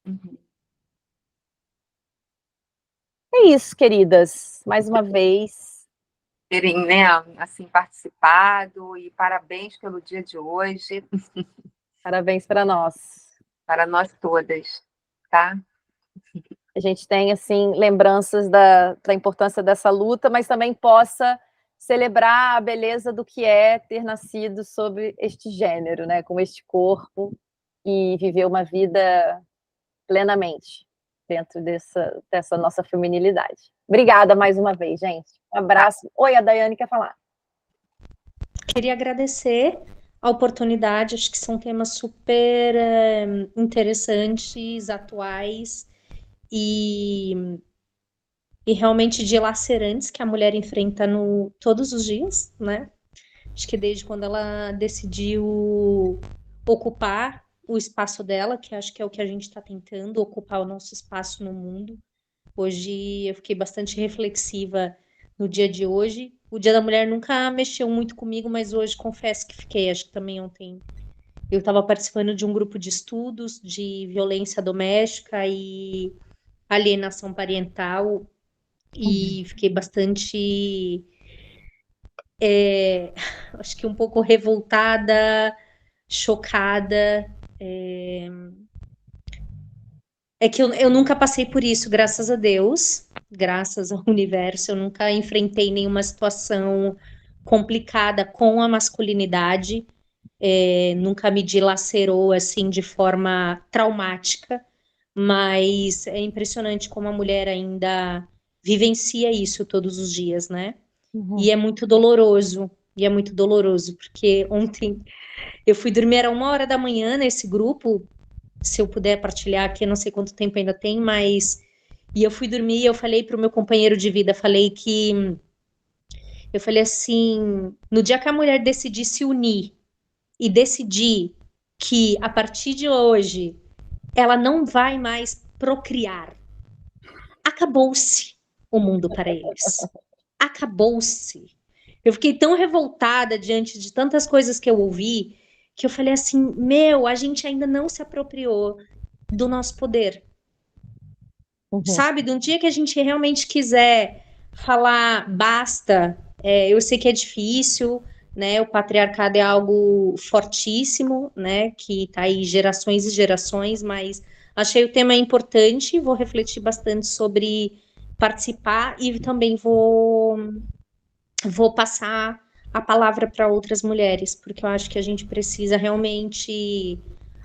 Uhum. É isso, queridas. Mais uma vez. Terem, né, assim, participado, e parabéns pelo dia de hoje. Parabéns para nós. Para nós todas, tá? A gente tem, assim, lembranças da importância dessa luta, mas também possa celebrar a beleza do que é ter nascido sob este gênero, né, com este corpo, e viver uma vida plenamente dentro dessa nossa feminilidade. Obrigada mais uma vez, gente. Um abraço. Oi, a Daiane quer falar. Queria agradecer a oportunidade, acho que são temas super interessantes, atuais e realmente dilacerantes que a mulher enfrenta todos os dias, né? Acho que desde quando ela decidiu ocupar o espaço dela, que acho que é o que a gente está tentando, ocupar o nosso espaço no mundo. Hoje eu fiquei bastante reflexiva no dia de hoje. O Dia da Mulher nunca mexeu muito comigo, mas hoje confesso que fiquei. Acho que também ontem eu estava participando de um grupo de estudos de violência doméstica e alienação parental e fiquei bastante, acho que um pouco revoltada, chocada. É que eu nunca passei por isso, graças a Deus, graças ao universo, eu nunca enfrentei nenhuma situação complicada com a masculinidade, nunca me dilacerou assim de forma traumática, mas é impressionante como a mulher ainda vivencia isso todos os dias, né? E é muito doloroso, porque ontem eu fui dormir, era 1h da manhã nesse grupo, se eu puder partilhar aqui, eu não sei quanto tempo ainda tem, mas... E eu fui dormir e eu falei para o meu companheiro de vida, eu falei assim, no dia que a mulher decidir se unir e decidir que a partir de hoje ela não vai mais procriar, acabou-se o mundo para eles. Acabou-se. Eu fiquei tão revoltada diante de tantas coisas que eu ouvi, que eu falei assim, a gente ainda não se apropriou do nosso poder. Sabe? De um dia que a gente realmente quiser falar basta, eu sei que é difícil, né? O patriarcado é algo fortíssimo, né? Que tá aí gerações e gerações, mas achei o tema importante, vou refletir bastante sobre participar e também vou passar a palavra para outras mulheres, porque eu acho que a gente precisa realmente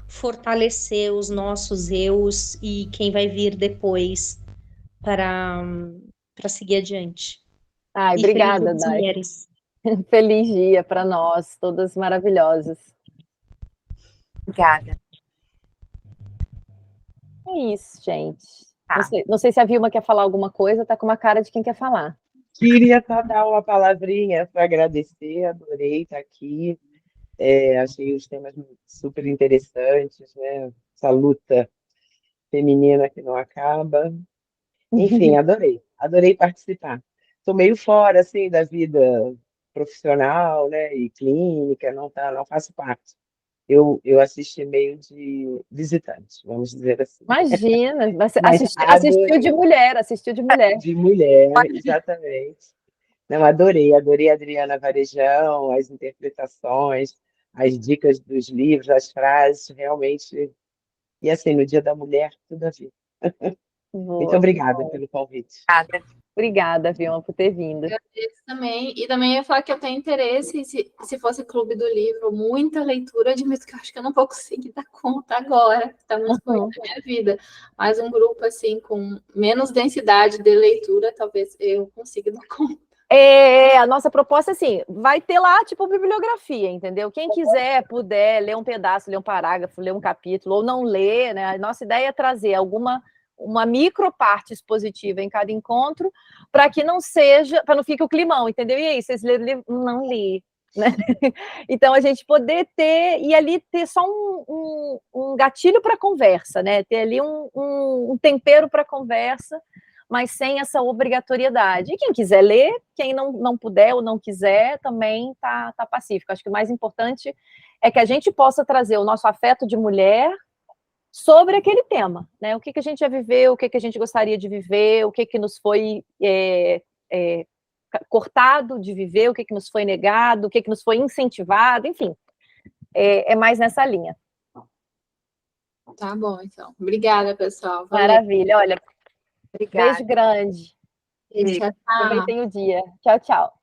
fortalecer os nossos eus e quem vai vir depois para seguir adiante. Ai, E obrigada, feliz Dai. mulheres. Feliz dia para nós, todas maravilhosas. Obrigada. É isso, gente. Tá. Não sei se a Vilma quer falar alguma coisa, tá com uma cara de quem quer falar. Queria só dar uma palavrinha para agradecer, adorei estar aqui. Achei os temas super interessantes, né? Essa luta feminina que não acaba. Enfim, adorei participar. Estou meio fora assim da vida profissional, né? E clínica, não faço parte. Eu assisti meio de visitante, vamos dizer assim. Imagina, você Mas assistiu de mulher, de mulher, exatamente. Não, adorei a Adriana Varejão, as interpretações, as dicas dos livros, as frases, realmente. E assim, no Dia da Mulher, tudo a ver. Muito obrigada pelo convite. Obrigada, Vilma, por ter vindo. Agradeço também. E também eu ia falar que eu tenho interesse, se fosse Clube do Livro, muita leitura, admito que eu acho que eu não vou conseguir dar conta agora, que está muito correndo na minha vida. Mas um grupo assim, com menos densidade de leitura, talvez eu consiga dar conta. A nossa proposta, assim, vai ter lá, tipo, bibliografia, entendeu? Quem quiser, puder, ler um pedaço, ler um parágrafo, ler um capítulo, ou não ler, né? A nossa ideia é trazer uma micro parte expositiva em cada encontro, para que não seja, para não fique o climão, entendeu? E aí, vocês leram o livro? Não li, né? Então, a gente poder ter, e ali ter só um gatilho para conversa, né? Ter ali um tempero para conversa, mas sem essa obrigatoriedade. E quem quiser ler, quem não puder ou não quiser, também tá pacífico. Acho que o mais importante é que a gente possa trazer o nosso afeto de mulher sobre aquele tema, né? O que a gente já viveu, o que a gente gostaria de viver, o que nos foi cortado de viver, o que nos foi negado, o que nos foi incentivado, enfim. É mais nessa linha. Tá bom, então. Obrigada, pessoal. Valeu. Maravilha. Olha, Obrigada. beijo grande. Tchau, tchau. Aproveitem o dia. Tchau, tchau.